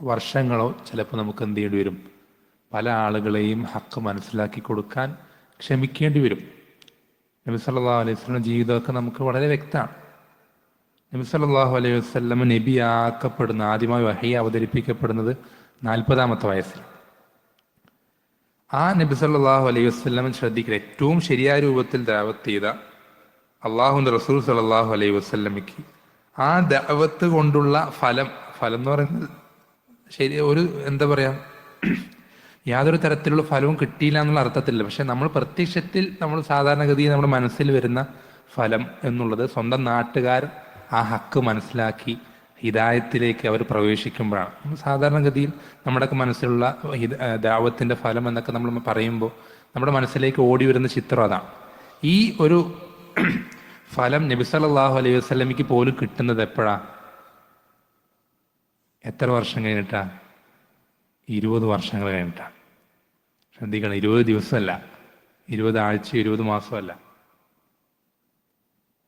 വർഷങ്ങളോ ചിലപ്പോൾ നമുക്ക് എന്ത് ചെയ്യേണ്ടി വരും, പല ആളുകളെയും ഹക്ക് മനസ്സിലാക്കി കൊടുക്കാൻ ക്ഷമിക്കേണ്ടി വരും. നബി സല്ലല്ലാഹു അലൈഹി വസല്ലം ജീവിതമൊക്കെ നമുക്ക് വളരെ വ്യക്തമാണ്. നബി സല്ലല്ലാഹു അലൈഹി വസല്ലം നബിയാക്കപ്പെടുന്ന, ആദ്യമായി വഹി അവതരിപ്പിക്കപ്പെടുന്നത് 40-ാമത്തെ വയസ്സിൽ. ആ നബി സല്ലല്ലാഹു അലൈഹി വസല്ലം ശ്രദ്ധിക്കുക, ഏറ്റവും ശരിയായ രൂപത്തിൽ ദഅവത്ത് ചെയ്ത അള്ളാഹുവിൻ്റെ റസൂൽ സല്ലല്ലാഹു അലൈഹി വസല്ലമയ്ക്ക് ആ ദഅവത്ത് കൊണ്ടുള്ള ഫലം എന്ന് പറയുന്നത് ശരി, ഒരു എന്താ പറയാ, യാതൊരു തരത്തിലുള്ള ഫലവും കിട്ടിയില്ല എന്നുള്ള അർത്ഥത്തില്ല. പക്ഷെ നമ്മൾ പ്രത്യക്ഷത്തിൽ നമ്മൾ സാധാരണഗതിയിൽ നമ്മുടെ മനസ്സിൽ വരുന്ന ഫലം എന്നുള്ളത് സ്വന്തം നാട്ടുകാർ ആ ഹക്ക് മനസ്സിലാക്കി ഹിദായത്തിലേക്ക് അവർ പ്രവേശിക്കുമ്പോഴാണ്. സാധാരണഗതിയിൽ നമ്മുടെയൊക്കെ മനസ്സിലുള്ള ദഅവത്തിന്റെ ഫലം എന്നൊക്കെ നമ്മൾ പറയുമ്പോൾ നമ്മുടെ മനസ്സിലേക്ക് ഓടി വരുന്ന ചിത്രം അതാണ്. ഈ ഒരു ഫലം നബി സല്ലല്ലാഹു അലൈഹി വസല്ലമയ്ക്ക് പോലും കിട്ടുന്നത് എപ്പോഴാ, എത്ര വർഷം കഴിഞ്ഞിട്ടാ? 20 വർഷങ്ങൾ കഴിഞ്ഞിട്ടാണ്. ശ്രദ്ധിക്കണം, 20 ദിവസമല്ല, 20 ആഴ്ച, 20 മാസമല്ല,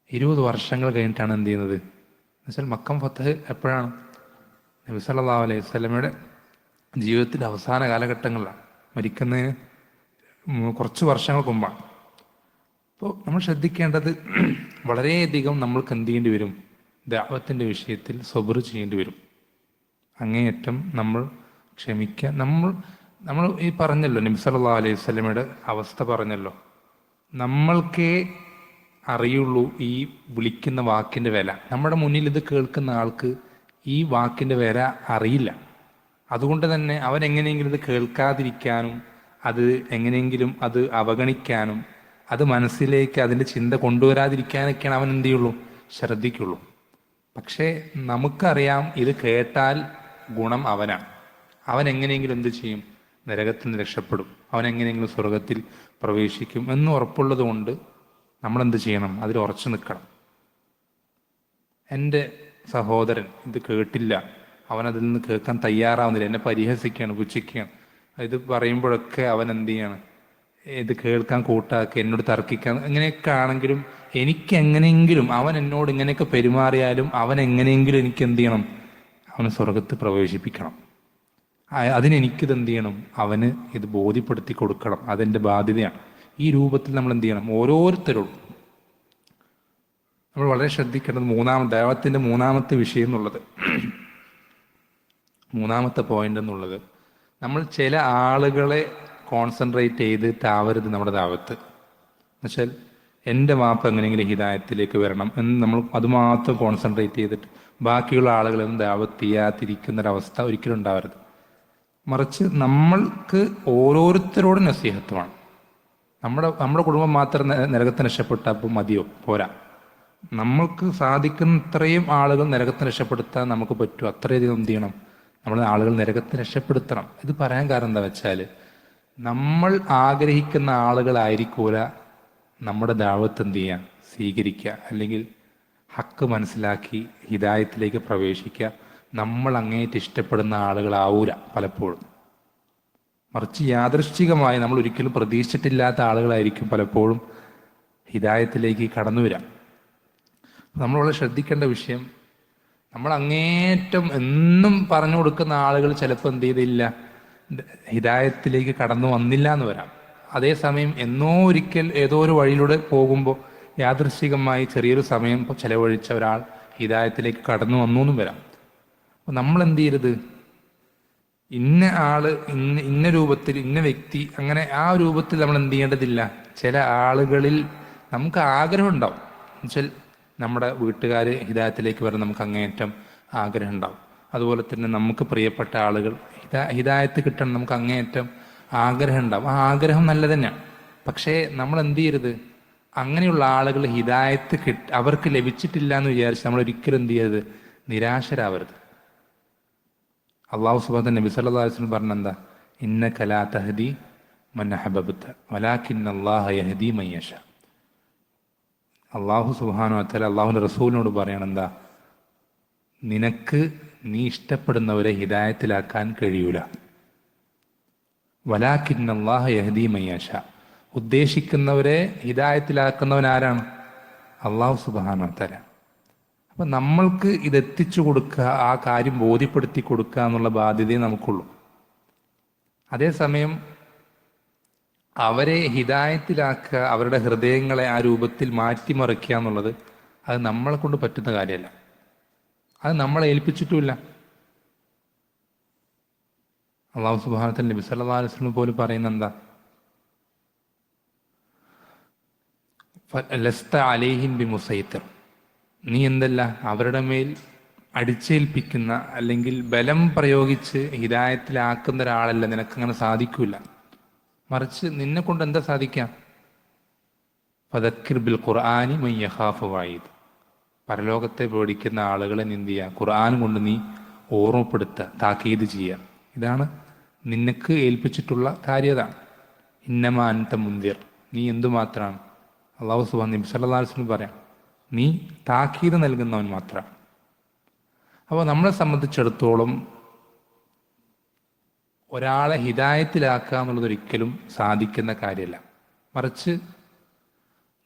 20 വർഷങ്ങൾ കഴിഞ്ഞിട്ടാണ് എന്ത് ചെയ്യുന്നത്. എന്നുവെച്ചാൽ മക്കം ഫത്ഹ് എപ്പോഴാണ്? നബി സല്ലല്ലാഹു അലൈഹി വസല്ലമയുടെ ജീവിതത്തിൻ്റെ അവസാന കാലഘട്ടങ്ങളിലാണ്, മരിക്കുന്നതിന് കുറച്ച് വർഷങ്ങൾക്ക് മുമ്പാണ്. അപ്പോൾ നമ്മൾ ശ്രദ്ധിക്കേണ്ടത്, വളരെയധികം നമ്മൾക്ക് എന്ത് ചെയ്യേണ്ടി വരും, ദഅവത്തിൻ്റെ വിഷയത്തിൽ സബ്ർ ചെയ്യേണ്ടി വരും. അങ്ങേയറ്റം നമ്മൾ ക്ഷമിക്കുക. നമ്മൾ ഈ പറഞ്ഞല്ലോ, നബി സല്ലല്ലാഹു അലൈഹി വസല്ലമയുടെ അവസ്ഥ പറഞ്ഞല്ലോ, നമ്മൾക്കേ അറിയുള്ളൂ ഈ വിളിക്കുന്ന വാക്കിൻ്റെ വില. നമ്മുടെ മുന്നിൽ ഇത് കേൾക്കുന്ന ആൾക്ക് ഈ വാക്കിൻ്റെ വില അറിയില്ല. അതുകൊണ്ട് തന്നെ അവൻ എങ്ങനെയെങ്കിലും ഇത് കേൾക്കാതിരിക്കാനും അത് എങ്ങനെയെങ്കിലും അത് അവഗണിക്കാനും അത് മനസ്സിലേക്ക് അതിൻ്റെ ചിന്ത കൊണ്ടുവരാതിരിക്കാനൊക്കെയാണ് അവൻ എന്ത് ചെയ്യുള്ളൂ, ശ്രദ്ധിക്കുള്ളൂ. പക്ഷേ നമുക്കറിയാം ഇത് കേട്ടാൽ ഗുണം അവനാണ്. അവൻ എങ്ങനെയെങ്കിലും എന്ത് ചെയ്യും, നരകത്തിൽ നിന്ന് രക്ഷപ്പെടും, അവൻ എങ്ങനെയെങ്കിലും സ്വർഗത്തിൽ പ്രവേശിക്കും എന്ന് ഉറപ്പുള്ളത് കൊണ്ട് നമ്മളെന്ത് ചെയ്യണം, അതിൽ ഉറച്ചു നിൽക്കണം. എൻ്റെ സഹോദരൻ ഇത് കേട്ടില്ല, അവൻ അതിൽ നിന്ന് കേൾക്കാൻ തയ്യാറാവുന്നില്ല, എന്നെ പരിഹസിക്കുകയാണ്, പുച്ഛിക്കുകയാണ്, ഇത് പറയുമ്പോഴൊക്കെ അവൻ എന്ത് ചെയ്യാണ്, ഇത് കേൾക്കാൻ കൂട്ടാക്കി എന്നോട് തർക്കിക്കാൻ, ഇങ്ങനെയൊക്കെ ആണെങ്കിലും എനിക്ക് എങ്ങനെയെങ്കിലും അവൻ എന്നോട് ഇങ്ങനെയൊക്കെ പെരുമാറിയാലും അവൻ എങ്ങനെയെങ്കിലും എനിക്ക് എന്ത് ചെയ്യണം, അവന് സ്വർഗത്ത് പ്രവേശിപ്പിക്കണം. അതിനെനിക്കിത് എന്ത് ചെയ്യണം, അവന് ഇത് ബോധ്യപ്പെടുത്തി കൊടുക്കണം, അതെൻ്റെ ബാധ്യതയാണ്. ഈ രൂപത്തിൽ നമ്മൾ എന്ത് ചെയ്യണം, ഓരോരുത്തരോടും നമ്മൾ വളരെ ശ്രദ്ധിക്കേണ്ടത് ദൈവത്തിൻ്റെ മൂന്നാമത്തെ വിഷയം എന്നുള്ളത്, മൂന്നാമത്തെ പോയിന്റ് എന്നുള്ളത്, നമ്മൾ ചില ആളുകളെ കോൺസെൻട്രേറ്റ് ചെയ്തിട്ടാവരുത് നമ്മുടെ ദാവത്ത്. എന്നുവെച്ചാൽ എൻ്റെ വാപ്പ എങ്ങനെയെങ്കിലും ഹിദായത്തിലേക്ക് വരണം എന്ന് നമ്മൾ അതുമാത്രം കോൺസെൻട്രേറ്റ് ചെയ്തിട്ട് ബാക്കിയുള്ള ആളുകളൊന്നും ദാവത്ത് ചെയ്യാതിരിക്കുന്നൊരവസ്ഥ ഒരിക്കലും ഉണ്ടാവരുത്. മറിച്ച് നമ്മൾക്ക് ഓരോരുത്തരോടും നസീഹത്തുമാണ്. നമ്മുടെ കുടുംബം മാത്രം നരകത്തിന് രക്ഷപ്പെട്ടാൽ മതിയോ? പോരാ. നമ്മൾക്ക് സാധിക്കുന്നത്രയും ആളുകൾ നരകത്തിന് രക്ഷപ്പെടുത്താൻ നമുക്ക് പറ്റും, അത്രയധികം എന്ത് ചെയ്യണം, നമ്മൾ ആളുകൾ നരകത്തിന് രക്ഷപ്പെടുത്തണം. ഇത് പറയാൻ കാരണം എന്താ വെച്ചാൽ, നമ്മൾ ആഗ്രഹിക്കുന്ന ആളുകളായിരിക്കൂല നമ്മുടെ ദഅവത്ത് എന്ത് ചെയ്യാൻ സ്വീകരിക്കുക, അല്ലെങ്കിൽ ഹക്ക് മനസ്സിലാക്കി ഹിദായത്തിലേക്ക് പ്രവേശിക്കുക. നമ്മൾ അങ്ങേറ്റ് ഇഷ്ടപ്പെടുന്ന ആളുകളാവൂല പലപ്പോഴും. മറിച്ച് യാദൃശ്ചികമായി നമ്മൾ ഒരിക്കലും പ്രതീക്ഷിച്ചിട്ടില്ലാത്ത ആളുകളായിരിക്കും പലപ്പോഴും ഹിദായത്തിലേക്ക് കടന്നു വരാം. നമ്മളിവിടെ ശ്രദ്ധിക്കേണ്ട വിഷയം, നമ്മൾ അങ്ങേറ്റം എന്നും പറഞ്ഞു കൊടുക്കുന്ന ആളുകൾ ചിലപ്പോൾ എന്ത് ചെയ്തില്ല, ഹിദായത്തിലേക്ക് കടന്നു വന്നില്ല എന്ന് വരാം. അതേസമയം എന്നോ ഒരിക്കൽ ഏതോ ഒരു വഴിയിലൂടെ പോകുമ്പോൾ യാദൃശ്ചികമായി ചെറിയൊരു സമയം ചെലവഴിച്ച ഒരാൾ ഹിദായത്തിലേക്ക് കടന്നു വന്നു എന്നും വരാം. അപ്പോൾ നമ്മൾ എന്ത് ചെയ്യരുത്, ഇന്ന ആള് ഇന്ന രൂപത്തിൽ ഇന്ന വ്യക്തി അങ്ങനെ ആ രൂപത്തിൽ നമ്മൾ എന്ത് ചെയ്യേണ്ടതില്ല. ചില ആളുകളിൽ നമുക്ക് ആഗ്രഹം ഉണ്ടാവും. എന്നുവെച്ചാൽ നമ്മുടെ വീട്ടുകാർ ഹിദായത്തിലേക്ക് വരാൻ നമുക്ക് അങ്ങേയറ്റം ആഗ്രഹം ഉണ്ടാവും. അതുപോലെ തന്നെ നമുക്ക് പ്രിയപ്പെട്ട ആളുകൾ ഹിദായത്ത് കിട്ടണം നമുക്ക് അങ്ങേയറ്റം ആഗ്രഹം ഉണ്ടാവും. ആ ആഗ്രഹം നല്ല തന്നെയാണ്. പക്ഷേ നമ്മൾ എന്ത് ചെയ്യരുത്, അങ്ങനെയുള്ള ആളുകൾ ഹിദായത്ത് അവർക്ക് ലഭിച്ചിട്ടില്ല എന്ന് വിചാരിച്ച് നമ്മൾ ഒരിക്കലും എന്ത് ചെയ്യരുത്, നിരാശരാവരുത്. അള്ളാഹു സുബ്ഹാനഹു നബി സല്ലല്ലാഹു അലൈഹി വസല്ലം പറഞ്ഞെന്താ, ഇന്നക ലാ തഹ്ദി മൻ അഹ്ബബ്ത വലാകിന്നല്ലാഹ യഹ്ദി മൻ യശാ. അള്ളാഹു സുബ്ഹാനഹു വതആല അള്ളാഹുവിൻ്റെ റസൂലിനോട് പറയണെന്താ, നിനക്ക് നീ ഇഷ്ടപ്പെടുന്നവരെ ഹിദായത്തിലാക്കാൻ കഴിയൂല. വലാകിന്നല്ലാഹ യഹ്ദി മൻ യശാ, ഉദ്ദേശിക്കുന്നവരെ ഹിദായത്തിലാക്കുന്നവൻ ആരാണ്? അള്ളാഹു സുബ്ഹാനഹു വതആല. അപ്പം നമ്മൾക്ക് ഇതെത്തിച്ചു കൊടുക്കുക, ആ കാര്യം ബോധ്യപ്പെടുത്തി കൊടുക്കുക എന്നുള്ള ബാധ്യതയെ നമുക്കുള്ളൂ. അതേസമയം അവരെ ഹിദായത്തിലാക്കുക, അവരുടെ ഹൃദയങ്ങളെ ആ രൂപത്തിൽ മാറ്റിമറിക്കുക എന്നുള്ളത് അത് നമ്മളെ കൊണ്ട് പറ്റുന്ന കാര്യമല്ല. അത് നമ്മളെ ഏൽപ്പിച്ചിട്ടുമില്ല. അള്ളാഹു സുബ്ഹാനഹു വതആല നബി സല്ലല്ലാഹു അലൈഹി വസല്ലം പോലും പറയുന്ന എന്താ, ലസ്ത അലൈഹിം ബിമുസൈത്തിർ, നീ എന്തല്ല അവരുടെ മേൽ അടിച്ചേൽപ്പിക്കുന്ന അല്ലെങ്കിൽ ബലം പ്രയോഗിച്ച് ഹിദായത്തിലാക്കുന്ന ഒരാളല്ല, നിനക്കങ്ങനെ സാധിക്കൂല. മറിച്ച് നിന്നെ കൊണ്ട് എന്താ സാധിക്കാം? ഫദക്കിർ ബിൽ ഖുർആനി മൻ യഖാഫു വഈദ്, പരലോകത്തെ പേടിക്കുന്ന ആളുകളെ എന്ത് ചെയ്യുക, ഖുർആൻ കൊണ്ട് നീ ഓർമ്മപ്പെടുത്തുക, താക്കീത് ചെയ്യുക. ഇതാണ് നിനക്ക് ഏൽപ്പിച്ചിട്ടുള്ള കാര്യതാണ്. ഇന്നമാ അൻത മുൻദിർ, നീ എന്തുമാത്രമാണ്? അല്ലാഹു സുബ്ഹാനഹു നബി സല്ലല്ലാഹു അലൈഹി വസല്ലം പറയാം, നീ താക്കീത് നൽകുന്നവൻ മാത്രമാണ്. അപ്പോൾ നമ്മളെ സംബന്ധിച്ചിടത്തോളം ഒരാളെ ഹിദായത്തിലാക്കുക എന്നുള്ളത് ഒരിക്കലും സാധിക്കുന്ന കാര്യമല്ല. മറിച്ച്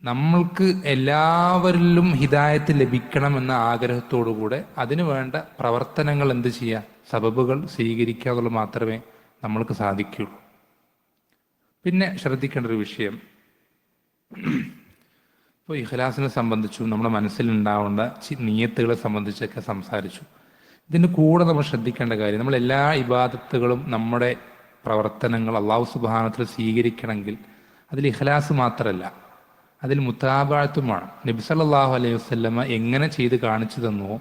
നമ്മൾക്ക് എല്ലാവരിലും ഹിദായത്ത് ലഭിക്കണമെന്ന ആഗ്രഹത്തോടുകൂടെ അതിനു വേണ്ട പ്രവർത്തനങ്ങൾ എന്ത് ചെയ്യുക, സബബുകൾ സ്വീകരിക്കുക എന്നുള്ളത് മാത്രമേ നമ്മൾക്ക് സാധിക്കുകയുള്ളൂ. പിന്നെ ശ്രദ്ധിക്കേണ്ട ഒരു വിഷയം, ഇപ്പോൾ ഇഖ്ലാസിനെ സംബന്ധിച്ചും നമ്മുടെ മനസ്സിലുണ്ടാവേണ്ട നിയ്യത്തുകളെ സംബന്ധിച്ചൊക്കെ സംസാരിച്ചു. ഇതിൻ്റെ കൂടെ നമ്മൾ ശ്രദ്ധിക്കേണ്ട കാര്യം, നമ്മൾ എല്ലാ ഇബാദത്തുകളും നമ്മുടെ പ്രവർത്തനങ്ങൾ അല്ലാഹു സുബ്ഹാനഹു വതആല സ്വീകരിക്കണമെങ്കിൽ അതിൽ ഇഖ്ലാസ് മാത്രമല്ല, അതിൽ മുതാബഅത്തുമാണ്. നബി സല്ലല്ലാഹു അലൈഹി വസല്ലമ എങ്ങനെ ചെയ്ത് കാണിച്ചു തന്നുവോ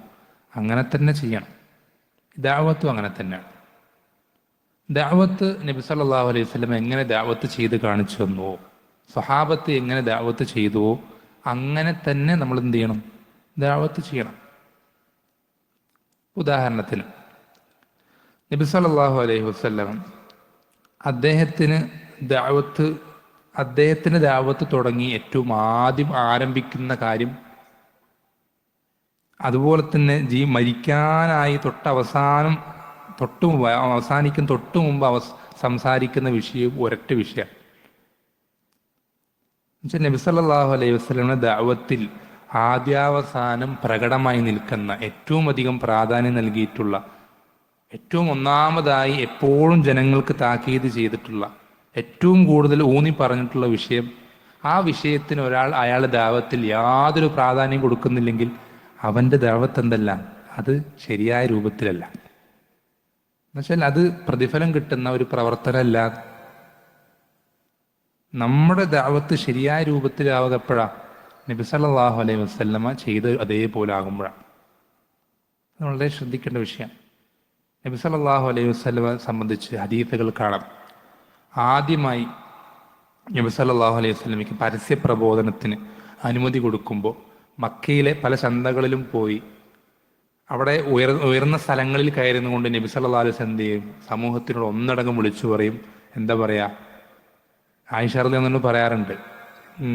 അങ്ങനെ തന്നെ ചെയ്യണം. ദഅവത്തും അങ്ങനെ തന്നെയാണ്. ദഅവത്ത് നബി സല്ലല്ലാഹു അലൈഹി വസല്ലമ എങ്ങനെ ദഅവത്ത് ചെയ്ത് കാണിച്ചു തന്നുവോ, സ്വഹാബത്ത് എങ്ങനെ ദഅവത്ത് ചെയ്തുവോ അങ്ങനെ തന്നെ നമ്മൾ എന്ത് ചെയ്യണം, ദഅവത്ത് ചെയ്യണം. ഉദാഹരണത്തിന് നബി സല്ലല്ലാഹു അലൈഹി വസല്ലം അദ്ദേഹത്തിന് ദഅവത്ത് തുടങ്ങി ഏറ്റവും ആദ്യം ആരംഭിക്കുന്ന കാര്യം, അതുപോലെ തന്നെ മരിക്കാനായി അവസാനിക്കും തൊട്ടു മുമ്പ് സംസാരിക്കുന്ന വിഷയവും ഒരൊറ്റ വിഷയമാണ്. നബി സല്ലല്ലാഹു അലൈഹി വസല്ലമയുടെ ദഅവത്തിൽ ആദ്യാവസാനം പ്രകടമായി നിൽക്കുന്ന, ഏറ്റവും അധികം പ്രാധാന്യം നൽകിയിട്ടുള്ള, ഏറ്റവും ഒന്നാമതായി എപ്പോഴും ജനങ്ങൾക്ക് താക്കീത് ചെയ്തിട്ടുള്ള, ഏറ്റവും കൂടുതൽ ഊന്നി പറഞ്ഞിട്ടുള്ള വിഷയം, ആ വിഷയത്തിന് അയാളുടെ ദഅവത്തിൽ യാതൊരു പ്രാധാന്യം കൊടുക്കുന്നില്ലെങ്കിൽ അവൻ്റെ ദഅവത്ത് എന്തല്ല, അത് ശരിയായ രൂപത്തിലല്ല. എന്നുവെച്ചാൽ അത് പ്രതിഫലം കിട്ടുന്ന ഒരു പ്രവർത്തനമല്ല. നമ്മുടെ ദഅവത്ത് ശരിയായ രൂപത്തിലാവുക എപ്പോഴാണ്? നബി സല്ലല്ലാഹു അലൈഹി വസല്ലമ ചെയ്ത് അതേപോലെ ആകുമ്പോഴാണ്. വളരെ ശ്രദ്ധിക്കേണ്ട വിഷയം. നബി സല്ലല്ലാഹു അലൈഹി വസല്ലമ സംബന്ധിച്ച് ഹദീസുകൾ കാണാം. ആദ്യമായി നബി സല്ലല്ലാഹു അലൈഹി വസല്ലമയ്ക്ക് പരസ്യ പ്രബോധനത്തിന് അനുമതി കൊടുക്കുമ്പോൾ മക്കയിലെ പല ചന്തകളിലും പോയി അവിടെ ഉയർന്ന സ്ഥലങ്ങളിൽ കയറുന്നുകൊണ്ട് നബി സല്ലല്ലാഹു അലൈഹി വസല്ലം എന്ത് ചെയ്യും, സമൂഹത്തിനോട് ഒന്നടങ്കം വിളിച്ചു പറയും. എന്താ പറയാ, ആയിഷ റളിയല്ലാഹു അൻഹ പറയാറുണ്ട്,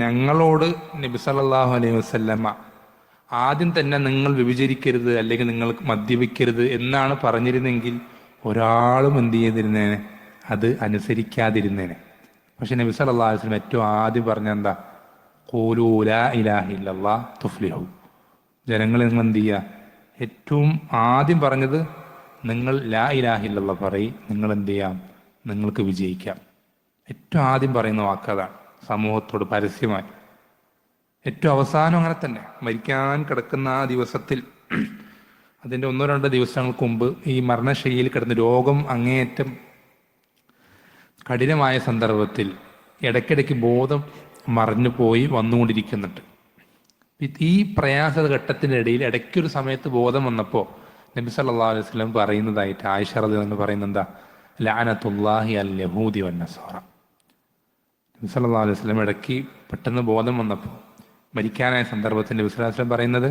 ഞങ്ങളോട് നബി സല്ലല്ലാഹു അലൈഹി വസല്ലമ ആദ്യം തന്നെ നിങ്ങൾ വ്യഭിചരിക്കരുത് അല്ലെങ്കിൽ നിങ്ങൾ മദ്യപിക്കരുത് എന്നാണ് പറഞ്ഞിരുന്നെങ്കിൽ ഒരാളും എന്ത് ചെയ്തിരുന്നേനെ, അത് അനുസരിക്കാതിരുന്നേനെ. പക്ഷെ നബി സല്ലല്ലാഹു അലൈഹി വസല്ലം ഏറ്റവും ആദ്യം പറഞ്ഞ എന്താ, ഖൂലൂ ലാ ഇലാഹ ഇല്ലല്ലാഹ് തുഫ്ലിഹു. ജനങ്ങൾ നിങ്ങൾ എന്ത് ചെയ്യുക? ഏറ്റവും ആദ്യം പറഞ്ഞത് നിങ്ങൾ ലാ ഇലാഹ ഇല്ലല്ലാഹ് പറയും, നിങ്ങൾ എന്ത് ചെയ്യാം? നിങ്ങൾക്ക് വിജയിക്കാം. ഏറ്റവും ആദ്യം പറയുന്ന വാക്കതാണ് സമൂഹത്തോട് പരസ്യമായി. ഏറ്റവും അവസാനം അങ്ങനെ തന്നെ. മരിക്കാൻ കിടക്കുന്ന ആ ദിവസത്തിൽ, അതിൻ്റെ 1-2 ദിവസങ്ങൾക്ക് മുമ്പ് ഈ മരണശൈലിയിൽ കിടന്ന് രോഗം അങ്ങേയറ്റം കഠിനമായ സന്ദർഭത്തിൽ ഇടയ്ക്കിടയ്ക്ക് ബോധം മറഞ്ഞു പോയി വന്നുകൊണ്ടിരിക്കുന്നുണ്ട്. ഈ പ്രയാസ ഘട്ടത്തിനിടയിൽ ഇടയ്ക്കൊരു സമയത്ത് ബോധം വന്നപ്പോൾ നബി സല്ലല്ലാഹു അലൈഹി വസല്ലം പറയുന്നതായിട്ട് ആയിഷ റളിയല്ലാഹു അൻഹ പറയുന്നത് എന്താ? ലഅനത്തുല്ലാഹി അൽ യഹൂദി വൻ നസാറ. നബി സല്ലല്ലാഹു അലൈഹി വസല്ലം ഇടയ്ക്ക് പെട്ടെന്ന് ബോധം വന്നപ്പോൾ മരിക്കാനായ സന്ദർഭത്തിൽ നബി സല്ലല്ലാഹു അലൈഹി വസല്ലം പറയുന്നത്,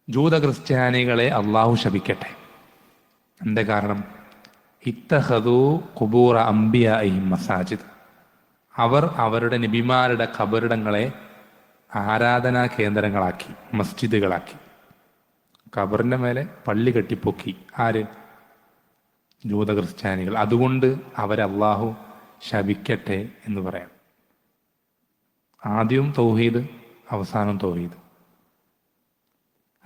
ജൂത ക്രിസ്ത്യാനികളെ അള്ളാഹു ശപിക്കട്ടെ. എന്താ കാരണം? ഇത്തഖദൂ ഖുബൂറ അംബിയാഇഹിം മസാജിദ്. അവർ അവരുടെ നബിമാരുടെ ഖബറിടങ്ങളെ ആരാധനാ കേന്ദ്രങ്ങളാക്കി, മസ്ജിദുകളാക്കി. ഖബറിന്റെ മേലെ പള്ളി കെട്ടിപ്പൊക്കി. ആര്? ജൂത ക്രിസ്ത്യാനികൾ. അതുകൊണ്ട് അവരല്ലാഹു ശപിക്കട്ടെ എന്ന് പറയാം. ആദ്യം തൗഹീദ്, അവസാനം തൗഹീദ്.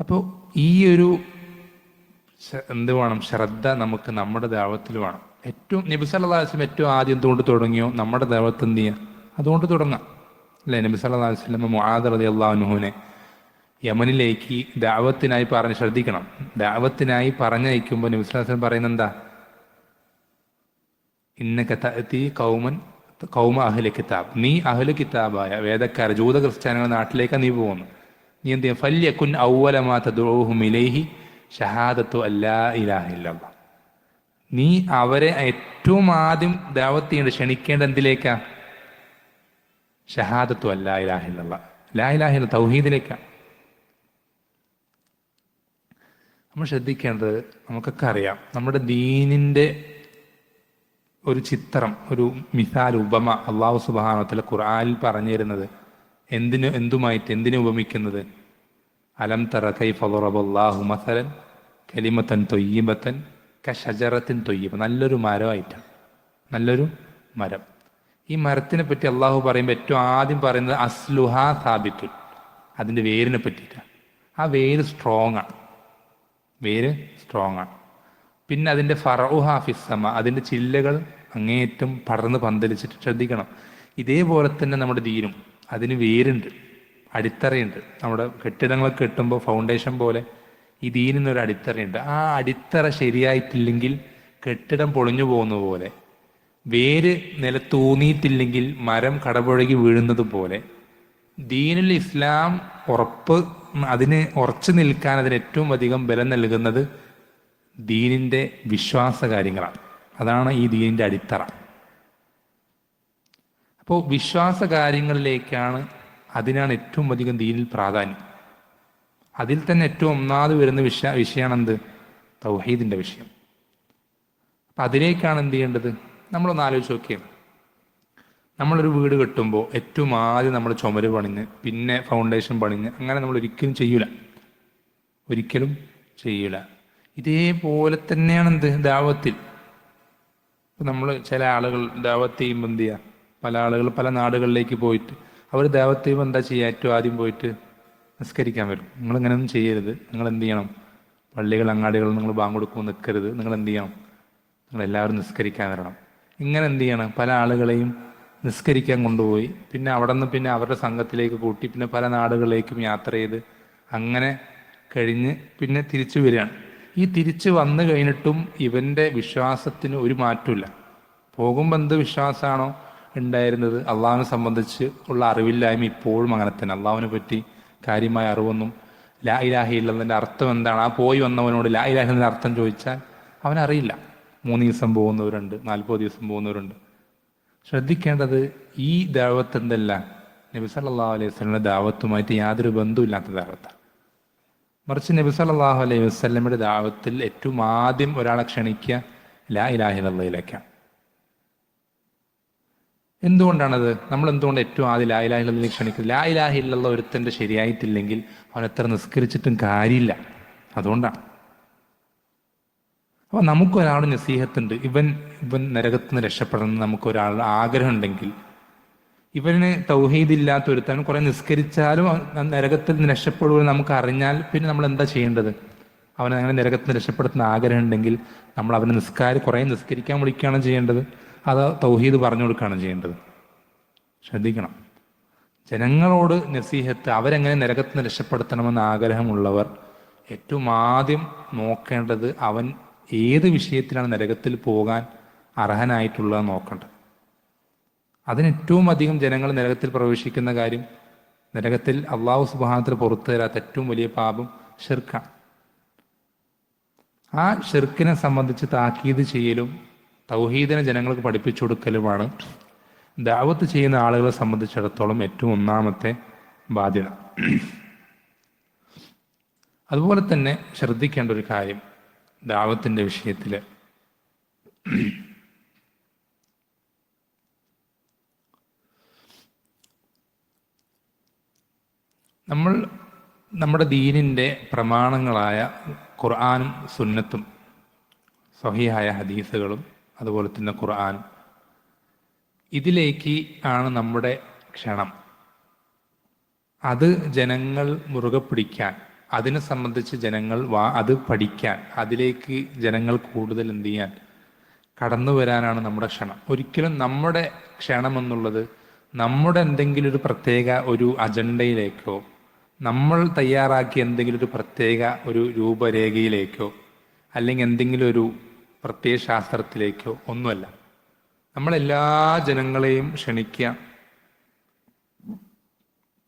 അപ്പോൾ ഈ ഒരു എന്ത് വേണം? ശ്രദ്ധ നമുക്ക് നമ്മുടെ ദഅവത്തിൽ വേണം. ഏറ്റവും നബി സല്ലല്ലാഹു അലൈഹി വസല്ലം ഏറ്റവും ആദ്യം എന്തുകൊണ്ട് തുടങ്ങിയോ നമ്മുടെ ദഅവത്ത് എന്ത് ചെയ്യുക? അതുകൊണ്ട് തുടങ്ങാം അല്ലേ? നബി സല്ലല്ലാഹു അലൈഹി വസല്ലം മുആദ് റളിയല്ലാഹു അൻഹുവിനെ യമനിലേക്ക് ദഅവത്തിനായി പറഞ്ഞ്, ശ്രദ്ധിക്കണം, ദഅവത്തിനായി പറഞ്ഞയക്കുമ്പോൾ നബി സല്ലല്ലാഹു അലൈഹി വസല്ലം പറയുന്നത് എന്താ? ഇന്നക തഅതി ഖൗമ അഹ്ലി കിതാബ്. നീ അഹ്ലു കിതാബായ വേദക്കാർ ജൂത ക്രിസ്ത്യാനികളുടെ നാട്ടിലേക്കാണ് നീ പോകുന്നത്. നീ എന്ത് ചെയ്യും? ഫല്യകുൻ അവ്വല മാ തദ്ഉഹും ഇലൈഹി ഷഹാദത്തു അല്ലാ ഇലാഹ ഇല്ലല്ലാഹ്. നീ അവരെ ഏറ്റവും ആദ്യം ദഅവത്ത് ചെയ്യേണ്ട, ക്ഷണിക്കേണ്ട എന്തിലേക്കാ? ഷഹാദത്തു അല്ലാ ഇലാഹ ഇല്ലല്ലാഹ്, ലാ ഇലാഹ ഇല്ലല്ലാഹ്, തൗഹീദിലേക്കാണ്. നമ്മൾ ശ്രദ്ധിക്കേണ്ടത്, നമുക്കൊക്കെ അറിയാം, നമ്മുടെ ദീനിന്റെ ഒരു ചിത്രം, ഒരു മിസാൽ, ഉപമ അല്ലാഹു സുബ്ഹാനഹു വ തആല ഖുർആനിൽ പറഞ്ഞു തരുന്നത് എന്തിനെ ഉപമിക്കുന്നത്? അലം തറ കൈഫ ദറബല്ലാഹു മസലൻ കലിമത്തൻ ത്വയ്യിബത്തൻ കശജറത്തിൻ ത്വയ്യിബ. നല്ലൊരു മരമായിട്ടാണ്, നല്ലൊരു മരം. ഈ മരത്തിനെ പറ്റി അള്ളാഹു പറയുമ്പോൾ ഏറ്റവും ആദ്യം പറയുന്നത് അസ്ലുഹാ സാബിത്തുൻ, അതിൻ്റെ വേരിനെ പറ്റിയിട്ടാണ്. ആ വേര് സ്ട്രോങ് ആണ്, വേര് സ്ട്രോങ് ആണ്. പിന്നെ അതിൻ്റെ ഫറഉഹാ ഫിസ്സമ, അതിൻ്റെ ചില്ലകൾ അങ്ങേയറ്റം പടർന്ന് പന്തലിച്ചിട്ട്. ശ്രദ്ധിക്കണം, ഇതേപോലെ തന്നെ നമ്മുടെ ദീനും, അതിന് വേരുണ്ട്, അടിത്തറയുണ്ട്. നമ്മുടെ കെട്ടിടങ്ങളൊക്കെ കെട്ടുമ്പോൾ ഫൗണ്ടേഷൻ പോലെ ഈ ദീനിനൊരു അടിത്തറയുണ്ട്. ആ അടിത്തറ ശരിയായിട്ടില്ലെങ്കിൽ കെട്ടിടം പൊളിഞ്ഞു പോകുന്ന പോലെ, വേര് നിലത്തൂന്നിയിട്ടില്ലെങ്കിൽ മരം കടപുഴകി വീഴുന്നത് പോലെ, ദീനുൽ ഇസ്ലാം അതിന് ഉറച്ചു നിൽക്കാൻ അതിന് ഏറ്റവും അധികം ബലം നൽകുന്നത് ദീനിന്റെ വിശ്വാസ കാര്യങ്ങളാണ്. അതാണ് ഈ ദീനിന്റെ അടിത്തറ. അപ്പോൾ വിശ്വാസ കാര്യങ്ങളിലേക്കാണ്, അതിനാണ് ഏറ്റവും അധികം ദീനിൽ പ്രാധാന്യം. അതിൽ തന്നെ ഏറ്റവും ഒന്നാമത് വരുന്ന വിഷയമാണ് എന്ത്? തൗഹീദിന്റെ വിഷയം. അപ്പം അതിലേക്കാണ് എന്ത് ചെയ്യേണ്ടത്? നമ്മളൊന്ന് ആലോചിച്ച് നോക്കിയാൽ, നമ്മളൊരു വീട് കെട്ടുമ്പോൾ ഏറ്റവും ആദ്യം നമ്മൾ ചുമര് പണിഞ്ഞ് പിന്നെ ഫൗണ്ടേഷൻ പണിഞ്ഞ് അങ്ങനെ നമ്മൾ ഒരിക്കലും ചെയ്യൂല. ഇതേപോലെ തന്നെയാണ് എന്ത്? ദാവത്തിൽ. ഇപ്പം നമ്മൾ ചില ആളുകൾ ദാവത്ത് ചെയ്യുമ്പോൾ എന്ത് ചെയ്യുക? പല ആളുകൾ പല നാടുകളിലേക്ക് പോയിട്ട് അവർ ദാവത്ത് ചെയ്യുമ്പോൾ എന്താ ചെയ്യുക? ഏറ്റവും ആദ്യം പോയിട്ട് നിസ്കരിക്കാൻ വരും. നിങ്ങളിങ്ങനെയൊന്നും ചെയ്യരുത്, നിങ്ങൾ എന്ത് ചെയ്യണം? പള്ളികൾ അങ്ങാടികളിൽ നിങ്ങൾ ബാങ്ക് കൊടുക്കുമ്പോൾ നിൽക്കരുത്, നിങ്ങൾ എന്ത് ചെയ്യണം? നിങ്ങളെല്ലാവരും നിസ്കരിക്കാൻ വരണം. ഇങ്ങനെ എന്ത് ചെയ്യണം? പല ആളുകളെയും നിസ്കരിക്കാൻ കൊണ്ടുപോയി പിന്നെ അവിടെ നിന്ന് പിന്നെ അവരുടെ സംഘത്തിലേക്ക് കൂട്ടി പിന്നെ പല നാടുകളിലേക്കും യാത്ര ചെയ്ത് അങ്ങനെ കഴിഞ്ഞ് പിന്നെ തിരിച്ചു വരികയാണ്. ഈ തിരിച്ചു വന്നു കഴിഞ്ഞിട്ടും ഇവൻ്റെ വിശ്വാസത്തിന് ഒരു മാറ്റമില്ല. പോകുമ്പോൾ എന്ത് വിശ്വാസമാണോ ഉണ്ടായിരുന്നത്, അള്ളാഹുവിനെ സംബന്ധിച്ച് ഉള്ള അറിവില്ലായ്മ ഇപ്പോഴും അങ്ങനെ തന്നെ. അള്ളാഹുവിനെ പറ്റി കാര്യമായ അറിവൊന്നും, ലാ ഇലാഹ ഇല്ലല്ലാഹിന്റെ അർത്ഥം എന്താണ്, ആ പോയി വന്നവനോട് ലാ ഇലാഹ ഇല്ലല്ലാഹിന്റെ അർത്ഥം ചോദിച്ചാൽ അവനറിയില്ല. 3 ദിവസം പോകുന്നവരുണ്ട്, 40 ദിവസം പോകുന്നവരുണ്ട്. ശ്രദ്ധിക്കേണ്ടത്, ഈ ദഅവത്ത് എന്തല്ല, നബി സല്ലല്ലാഹു അലൈഹി വസല്ലമയുടെ ദഅവത്തുമായിട്ട് യാതൊരു ബന്ധമില്ലാത്ത ദഅവത്താണ്. മറിച്ച് നബി സല്ലല്ലാഹു അലൈഹി വസല്ലമയുടെ ദഅവത്തിൽ ഏറ്റവും ആദ്യം ഒരാളെ ക്ഷണിക്കുക ലാ ഇലാഹ ഇല്ലല്ലാഹിലേക്കാണ്. എന്തുകൊണ്ടാണത്? നമ്മൾ എന്തുകൊണ്ട് ഏറ്റവും ആദ്യം ലാ ഇലാഹ ഇല്ലല്ലാഹിലേക്ക് ക്ഷണിക്കുന്നത്? ലാ ഇലാഹ ഇല്ലല്ലാഹ് ഒരുത്തൻ്റെ ശരിയായിട്ടില്ലെങ്കിൽ അവൻ എത്ര നിസ്കരിച്ചിട്ടും കാര്യമില്ല. അതുകൊണ്ടാണ്. അപ്പോൾ നമുക്കൊരാൾ നസീഹത്തുണ്ട്, ഇവൻ നരകത്തിൽ നിന്ന് രക്ഷപ്പെടണമെന്ന് നമുക്കൊരാൾ ആഗ്രഹം ഉണ്ടെങ്കിൽ ഇവന് തൗഹീദ് ഇല്ലാത്ത ഒരുത്തൻ കുറെ നിസ്കരിച്ചാലും നരകത്തിൽ നിന്ന് രക്ഷപ്പെടുമെന്ന് നമുക്ക് അറിഞ്ഞാൽ പിന്നെ നമ്മൾ എന്താ ചെയ്യേണ്ടത്? അവനെ അങ്ങനെ നരകത്തിൽ നിന്ന് രക്ഷപ്പെടുത്തുന്ന ആഗ്രഹം ഉണ്ടെങ്കിൽ നമ്മൾ അവനെ കുറേ നിസ്കരിക്കാൻ വിളിക്കുകയാണ് ചെയ്യേണ്ടത്, അത് തൗഹീദ് പറഞ്ഞു കൊടുക്കുകയാണ് ചെയ്യേണ്ടത്? ശ്രദ്ധിക്കണം. ജനങ്ങളോട് നസീഹത്ത്, അവരെങ്ങനെ നരകത്തിൽ നിന്ന് രക്ഷപ്പെടുത്തണമെന്ന് ആഗ്രഹമുള്ളവർ ഏറ്റവും ആദ്യം നോക്കേണ്ടത് അവൻ ഏത് വിഷയത്തിലാണ് നരകത്തിൽ പോകാൻ അർഹനായിട്ടുള്ളത് നോക്കേണ്ടത്. അതിന് ഏറ്റവും അധികം ജനങ്ങൾ നരകത്തിൽ പ്രവേശിക്കുന്ന കാര്യം, നരകത്തിൽ അള്ളാഹു സുബ്ഹാനഹു പുറത്തു തരാത്ത ഏറ്റവും വലിയ പാപം ഷിർക്കാണ്. ആ ഷിർക്കിനെ സംബന്ധിച്ച് താക്കീത് ചെയ്യലും തൗഹീദിനെ ജനങ്ങൾക്ക് പഠിപ്പിച്ചു കൊടുക്കലുമാണ് ദഅവത്ത് ചെയ്യുന്ന ആളുകളെ സംബന്ധിച്ചിടത്തോളം ഏറ്റവും ഒന്നാമത്തെ ബാധ്യത. അതുപോലെ തന്നെ ശ്രദ്ധിക്കേണ്ട ഒരു കാര്യം ദഅവത്തിന്റെ വിഷയത്തിൽ, നമ്മൾ നമ്മുടെ ദീനിൻ്റെ പ്രമാണങ്ങളായ ഖുർആനും സുന്നത്തും സ്വഹീഹായ ഹദീസുകളും അതുപോലെ തന്നെ ഖുർആനും, ഇതിലേക്ക് ആണ് നമ്മുടെ ക്ഷണം. അത് ജനങ്ങൾ മുറുകെ പിടിക്കാൻ, അതിനെ സംബന്ധിച്ച് ജനങ്ങൾ അത് പഠിക്കാൻ, അതിലേക്ക് ജനങ്ങൾ കൂടുതൽ എന്ത് ചെയ്യാൻ, കടന്നു വരാനാണ് നമ്മുടെ ക്ഷണം. ഒരിക്കലും നമ്മുടെ ക്ഷണം എന്നുള്ളത് നമ്മുടെ എന്തെങ്കിലും ഒരു പ്രത്യേക ഒരു അജണ്ടയിലേക്കോ നമ്മൾ തയ്യാറാക്കിയ എന്തെങ്കിലും ഒരു പ്രത്യേക ഒരു രൂപരേഖയിലേക്കോ അല്ലെങ്കിൽ എന്തെങ്കിലും ഒരു പ്രത്യയ ശാസ്ത്രത്തിലേക്കോ ഒന്നുമല്ല. നമ്മളെല്ലാ ജനങ്ങളെയും ക്ഷണിക്കുക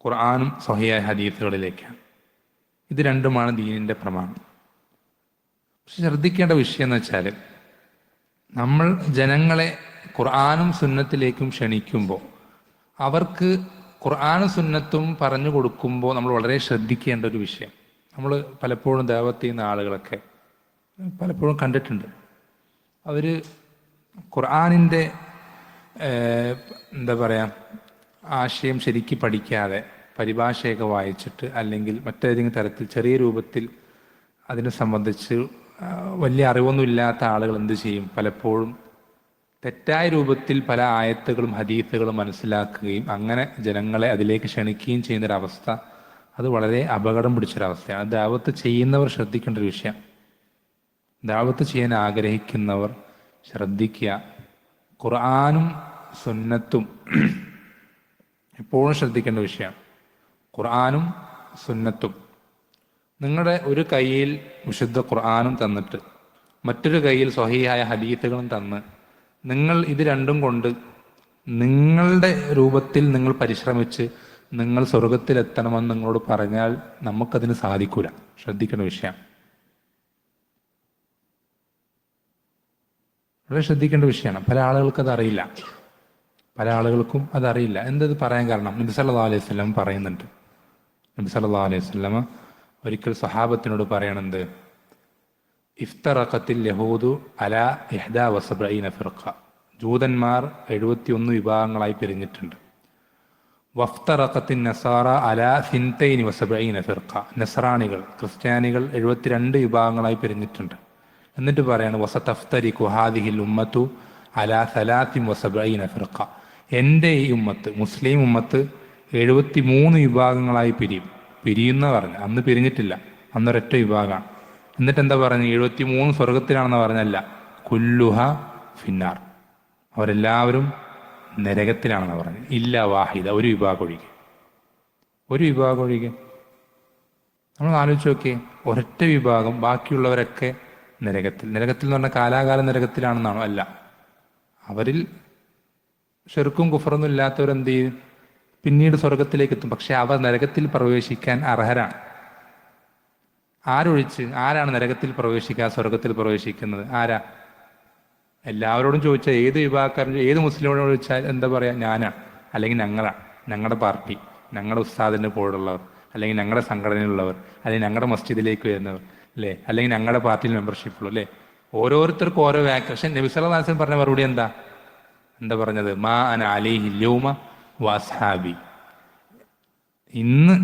ഖുർആനും സ്വഹീഹായ ഹദീസുകളിലേക്കാണ്. ഇത് രണ്ടുമാണ് ദീനിൻ്റെ പ്രമാണം. പക്ഷെ ശ്രദ്ധിക്കേണ്ട വിഷയം എന്ന് വെച്ചാൽ, നമ്മൾ ജനങ്ങളെ ഖുർആനും സുന്നത്തിലേക്കും ക്ഷണിക്കുമ്പോൾ അവർക്ക് ഖുർആനും സുന്നത്തും പറഞ്ഞു കൊടുക്കുമ്പോൾ നമ്മൾ വളരെ ശ്രദ്ധിക്കേണ്ട ഒരു വിഷയം, നമ്മൾ പലപ്പോഴും ദഅവത്ത് ചെയ്യുന്ന ആളുകളൊക്കെ പലപ്പോഴും കണ്ടിട്ടുണ്ട്. അവർ ഖുർആനിൻ്റെ എന്താ പറയുക ആശയം ശരിക്ക് പഠിക്കാതെ പരിഭാഷയൊക്കെ വായിച്ചിട്ട് അല്ലെങ്കിൽ മറ്റേതെങ്കിലും തരത്തിൽ ചെറിയ രൂപത്തിൽ അതിനെ സംബന്ധിച്ച് വലിയ അറിവൊന്നും ഇല്ലാത്ത ആളുകൾ എന്ത് ചെയ്യും, പലപ്പോഴും തെറ്റായ രൂപത്തിൽ പല ആയത്തുകളും ഹദീസുകളും മനസ്സിലാക്കുകയും അങ്ങനെ ജനങ്ങളെ അതിലേക്ക് ക്ഷണിക്കുകയും ചെയ്യുന്നൊരവസ്ഥ, അത് വളരെ അപകടം പിടിച്ചൊരവസ്ഥയാണ്. ദഅവത്ത് ചെയ്യുന്നവർ ശ്രദ്ധിക്കേണ്ട ഒരു വിഷയം. ദഅവത്ത് ചെയ്യാൻ ആഗ്രഹിക്കുന്നവർ ശ്രദ്ധിക്കുക, ഖുർആനും സുന്നത്തും എപ്പോഴും ശ്രദ്ധിക്കേണ്ട വിഷയമാണ്. ഖുർആനും സുന്നത്തും നിങ്ങളുടെ ഒരു കയ്യിൽ വിശുദ്ധ ഖുർആനും തന്നിട്ട് മറ്റൊരു കയ്യിൽ സ്വഹീഹായ ഹദീസുകളും തന്ന് നിങ്ങൾ ഇത് രണ്ടും കൊണ്ട് നിങ്ങളുടെ രൂപത്തിൽ നിങ്ങൾ പരിശ്രമിച്ച് നിങ്ങൾ സ്വർഗത്തിലെത്തണമെന്ന് നിങ്ങളോട് പറഞ്ഞാൽ നമുക്കതിന് സാധിക്കൂല. ശ്രദ്ധിക്കേണ്ട വിഷയം, വളരെ ശ്രദ്ധിക്കേണ്ട വിഷയമാണ്. പല ആളുകൾക്കും അതറിയില്ല, പല ആളുകൾക്കും അതറിയില്ല. എന്തത് പറയാൻ കാരണം, നബി സല്ലല്ലാഹു അലൈഹി വസല്ലം പറയുന്നുണ്ട്. നബി സല്ലല്ലാഹു അലൈഹി വസല്ലം ഒരിക്കൽ സഹാബത്തിനോട് പറയണത്, ഇഫ്തറഖത്തിൽ യഹൂദു അലാ 71 ഫിർഖ, ജൂതന്മാർ 71 വിഭാഗങ്ങളായി പിരിഞ്ഞിട്ടുണ്ട്. വഫ്തറഖത്തിൻ നസാറ അലാ 72 ഫിർഖ, നസ്രാണികൾ ക്രിസ്ത്യാനികൾ 72 വിഭാഗങ്ങളായി പിരിഞ്ഞിട്ടുണ്ട്. എന്നിട്ട് പറയാണ് വസതഫ്തരിഖു ഹാദിഹിൽ ഉമ്മത്തു അലാ 73 ഫിർഖ, എൻ്റെ ഈ ഉമ്മത്ത് മുസ്ലിം ഉമ്മത്ത് 73 വിഭാഗങ്ങളായി പിരിയുന്ന പറഞ്ഞു. അന്ന് പിരിഞ്ഞിട്ടില്ല, അന്നൊരൊറ്റ വിഭാഗമാണ്. എന്നിട്ട് എന്താ പറഞ്ഞു, 73 സ്വർഗത്തിലാണെന്ന് പറഞ്ഞല്ല, കുല്ലുഹ ഫിന്നാർ, അവരെല്ലാവരും നരകത്തിലാണെന്ന് പറഞ്ഞു. ഇല്ല വാഹിദ, ഒരു വിഭാഗം ഒഴികെ, ഒരു വിഭാഗം ഒഴികെ. നമ്മൾ ആലോചിച്ച് നോക്കിയേ, ഒരൊറ്റ വിഭാഗം, ബാക്കിയുള്ളവരൊക്കെ നരകത്തിൽ. നരകത്തിൽ എന്ന് പറഞ്ഞാൽ കാലാകാലം നരകത്തിലാണെന്നാണോ? അല്ല, അവരിൽ ഷിർക്കും കുഫറൊന്നും ഇല്ലാത്തവരെന്ത് ചെയ്യും, പിന്നീട് സ്വർഗത്തിലേക്ക് എത്തും. പക്ഷെ അവർ നരകത്തിൽ പ്രവേശിക്കാൻ അർഹരാണ്. ആരൊഴിച്ച്? ആരാണ് നരകത്തിൽ പ്രവേശിക്കുക സ്വർഗത്തിൽ പ്രവേശിക്കുന്നത്? ആരാ? എല്ലാവരോടും ചോദിച്ചാൽ, ഏത് വിഭാഗക്കാരൻ, ഏത് മുസ്ലിമോടും ചോദിച്ചാൽ എന്താ പറയാ? ഞാനാണ്, അല്ലെങ്കിൽ ഞങ്ങളാണ്, ഞങ്ങളുടെ പാർട്ടി, ഞങ്ങളുടെ ഉസ്താദിൻ്റെ കൂടെയുള്ളവർ, അല്ലെങ്കിൽ ഞങ്ങളുടെ സംഘടനയിലുള്ളവർ, അല്ലെങ്കിൽ ഞങ്ങളുടെ മസ്ജിദിലേക്ക് വരുന്നവർ, അല്ലേ, അല്ലെങ്കിൽ ഞങ്ങളുടെ പാർട്ടിയിൽ മെമ്പർഷിപ്പ് ഉള്ളൂ, അല്ലേ. ഓരോരുത്തർക്കും ഓരോ വാക്ക്. പക്ഷെ നബി സല്ലല്ലാഹു അലൈഹി വസല്ലം പറഞ്ഞ മറുപടി എന്താ പറഞ്ഞത്? മാ അന അലൈഹിൽ യൗമ വഅസ്ഹാബി, ഇന്ന്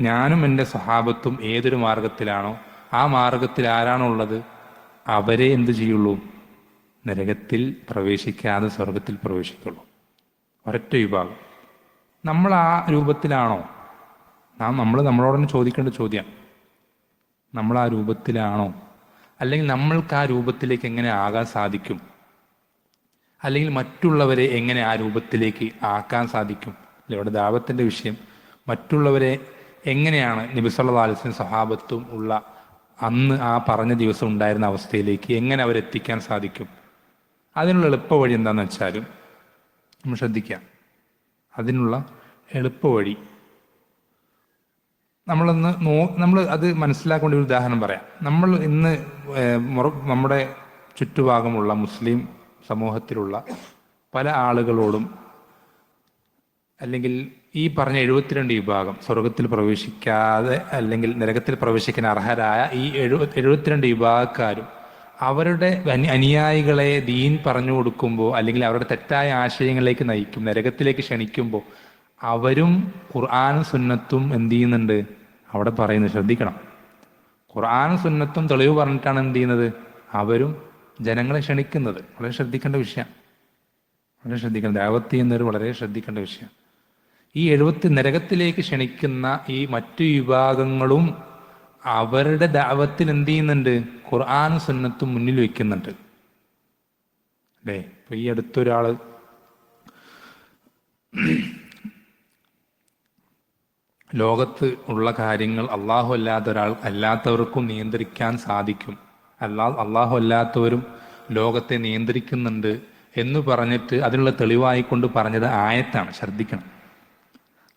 ഞാനും എൻ്റെ സ്വഹാബത്തും ഏതൊരു മാർഗത്തിലാണോ ആ മാർഗത്തിൽ ആരാണോ ഉള്ളത് അവരെ എന്ത് ചെയ്യുള്ളൂ? നരകത്തിൽ പ്രവേശിക്കാതെ സ്വർഗത്തിൽ പ്രവേശിക്കുള്ളൂ. ഒരൊറ്റ വിഭാഗം. നമ്മൾ ആ രൂപത്തിലാണോ? നമ്മളോട് തന്നെ ചോദിക്കേണ്ട ചോദ്യം, നമ്മൾ ആ രൂപത്തിലാണോ? അല്ലെങ്കിൽ നമ്മൾക്ക് ആ രൂപത്തിലേക്ക് എങ്ങനെ ആകാൻ സാധിക്കും? അല്ലെങ്കിൽ മറ്റുള്ളവരെ എങ്ങനെ ആ രൂപത്തിലേക്ക് ആക്കാൻ സാധിക്കും? ഇവിടെ ദാവത്തിൻ്റെ വിഷയം, മറ്റുള്ളവരെ എങ്ങനെയാണ് നബി സല്ലല്ലാഹു അലൈഹി വസല്ലം സ്വഹാബത്തും ഉള്ള അന്ന് ആ പറഞ്ഞ ദിവസം ഉണ്ടായിരുന്ന അവസ്ഥയിലേക്ക് എങ്ങനെ അവരെത്തിക്കാൻ സാധിക്കും? അതിനുള്ള എളുപ്പ വഴി എന്താണെന്ന് വെച്ചാലും നമ്മൾ ശ്രദ്ധിക്കാം. അതിനുള്ള എളുപ്പ വഴി നമ്മൾ അത് മനസ്സിലാക്കേണ്ട ഒരു ഉദാഹരണം പറയാം. നമ്മൾ ഇന്ന് നമ്മുടെ ചുറ്റുഭാഗമുള്ള മുസ്ലിം സമൂഹത്തിലുള്ള പല ആളുകളോടും, അല്ലെങ്കിൽ ഈ പറഞ്ഞ 72 വിഭാഗം സ്വർഗത്തിൽ പ്രവേശിക്കാതെ അല്ലെങ്കിൽ നരകത്തിൽ പ്രവേശിക്കാൻ അർഹരായ ഈ 72 വിഭാഗക്കാരും അവരുടെ അനുയായികളെ ദീൻ പറഞ്ഞു കൊടുക്കുമ്പോൾ, അല്ലെങ്കിൽ അവരുടെ തെറ്റായ ആശയങ്ങളിലേക്ക് നയിക്കും, നരകത്തിലേക്ക് ക്ഷണിക്കുമ്പോൾ അവരും ഖുർആനും സുന്നത്തും എന്ത് ചെയ്യുന്നുണ്ട് അവിടെ പറയുന്നത്? ശ്രദ്ധിക്കണം. ഖുർആനും സുന്നത്തും തെളിവ് പറഞ്ഞിട്ടാണ് എന്ത് ചെയ്യുന്നത്? അവരും ജനങ്ങളെ ക്ഷണിക്കുന്നത്. വളരെ ശ്രദ്ധിക്കേണ്ട വിഷയം, വളരെ ശ്രദ്ധിക്കേണ്ട, ദഅവത്ത് ചെയ്യുന്നവർ വളരെ ശ്രദ്ധിക്കേണ്ട വിഷയം. ഈ നരകത്തിലേക്ക് ക്ഷണിക്കുന്ന ഈ മറ്റു വിഭാഗങ്ങളും അവരുടെ ദഅവത്തിൽ എന്ത് ചെയ്യുന്നുണ്ട്? ഖുർആനും സുന്നത്തും മുന്നിൽ വെക്കുന്നുണ്ട്. അല്ലേ? ഇപ്പൊ ഈ അടുത്തൊരാള് ലോകത്ത് ഉള്ള കാര്യങ്ങൾ അല്ലാത്തവർക്കും നിയന്ത്രിക്കാൻ സാധിക്കും, അല്ലാഹു അല്ലാത്തവരും ലോകത്തെ നിയന്ത്രിക്കുന്നുണ്ട് എന്ന് പറഞ്ഞിട്ട് അതിനുള്ള തെളിവായിക്കൊണ്ട് പറഞ്ഞത് ആയത്താണ്. ശ്രദ്ധിക്കണം.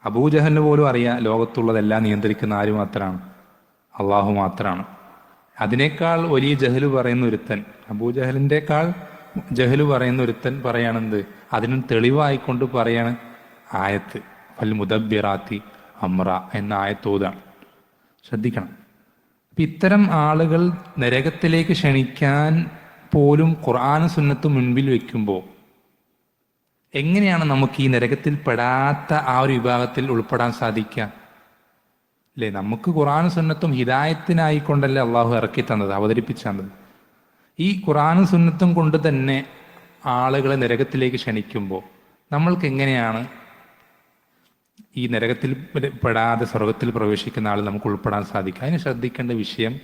അബൂജഹലിന് പോലും അറിയാം ലോകത്തുള്ളതെല്ലാം നിയന്ത്രിക്കുന്ന ആര് മാത്രമാണ്? അള്ളാഹു മാത്രമാണ്. അതിനേക്കാൾ വലിയ ജഹല് പറയുന്ന ഒരുത്തൻ, അബൂജഹലിൻ്റെക്കാൾ ജഹല് പറയുന്ന ഒരുത്തൻ പറയാണെന്ത്? അതിന് തെളിവായിക്കൊണ്ട് പറയാണ് ആയത്ത്, ഫൽ മുദബ്ബിറാത്തി അമ്ര എന്ന ആയത്തോതാണ്. ശ്രദ്ധിക്കണം. അപ്പം ഇത്തരം ആളുകൾ നരകത്തിലേക്ക് ക്ഷണിക്കാൻ പോലും ഖുർആനും സുന്നത്തും മുൻപിൽ വെക്കുമ്പോൾ എങ്ങനെയാണ് നമുക്ക് ഈ നരകത്തിൽ പെടാത്ത ആ ഒരു വിഭാഗത്തിൽ ഉൾപ്പെടാൻ സാധിക്കുക? അല്ലേ? നമുക്ക് ഖുർആനും സുന്നത്തും ഹിദായത്തിനായിക്കൊണ്ടല്ലേ അള്ളാഹു ഇറക്കി തന്നത്, അവതരിപ്പിച്ചു തന്നത്. ഈ ഖുർആനും സുന്നത്തും കൊണ്ട് തന്നെ ആളുകളെ നരകത്തിലേക്ക് ക്ഷണിക്കുമ്പോൾ നമ്മൾക്ക് എങ്ങനെയാണ് ഈ നരകത്തിൽ പെടാതെ സ്വർഗത്തിൽ പ്രവേശിക്കുന്ന ആൾ നമുക്ക് ഉൾപ്പെടാൻ സാധിക്കുക? അതിന് ശ്രദ്ധിക്കേണ്ട വിഷയം,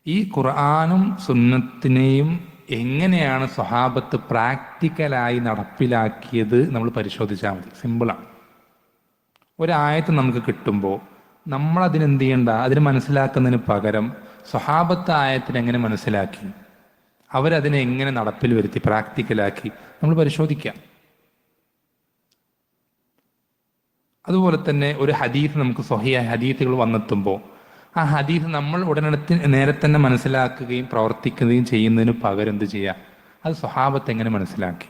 ഈ ഖുർആനും സുന്നത്തിനെയും എങ്ങനെയാണ് സ്വഹാബത്ത് പ്രാക്ടിക്കലായി നടപ്പിലാക്കിയത് നമ്മൾ പരിശോധിച്ചാൽ മതി. സിമ്പിളാണ്. ഒരായത്ത് നമുക്ക് കിട്ടുമ്പോൾ നമ്മൾ അതിനെന്ത് ചെയ്യണ്ട, അതിന് മനസ്സിലാക്കുന്നതിന് പകരം സ്വഹാബത്ത് ആയത്തിന് എങ്ങനെ മനസ്സിലാക്കി, അവരതിനെ എങ്ങനെ നടപ്പിൽ വരുത്തി, പ്രാക്ടിക്കലാക്കി നമ്മൾ പരിശോധിക്കാം. അതുപോലെ തന്നെ ഒരു ഹദീസ് നമുക്ക് സ്വഹിയായ ഹദീസുകൾ വന്നെത്തുമ്പോൾ ആ ഹദീസ് നമ്മൾ നേരെ തന്നെ മനസ്സിലാക്കുകയും പ്രവർത്തിക്കുകയും ചെയ്യുന്നതിന് പകരം എന്ത് ചെയ്യുക, അത് സ്വഹാബത്ത് എങ്ങനെ മനസ്സിലാക്കി,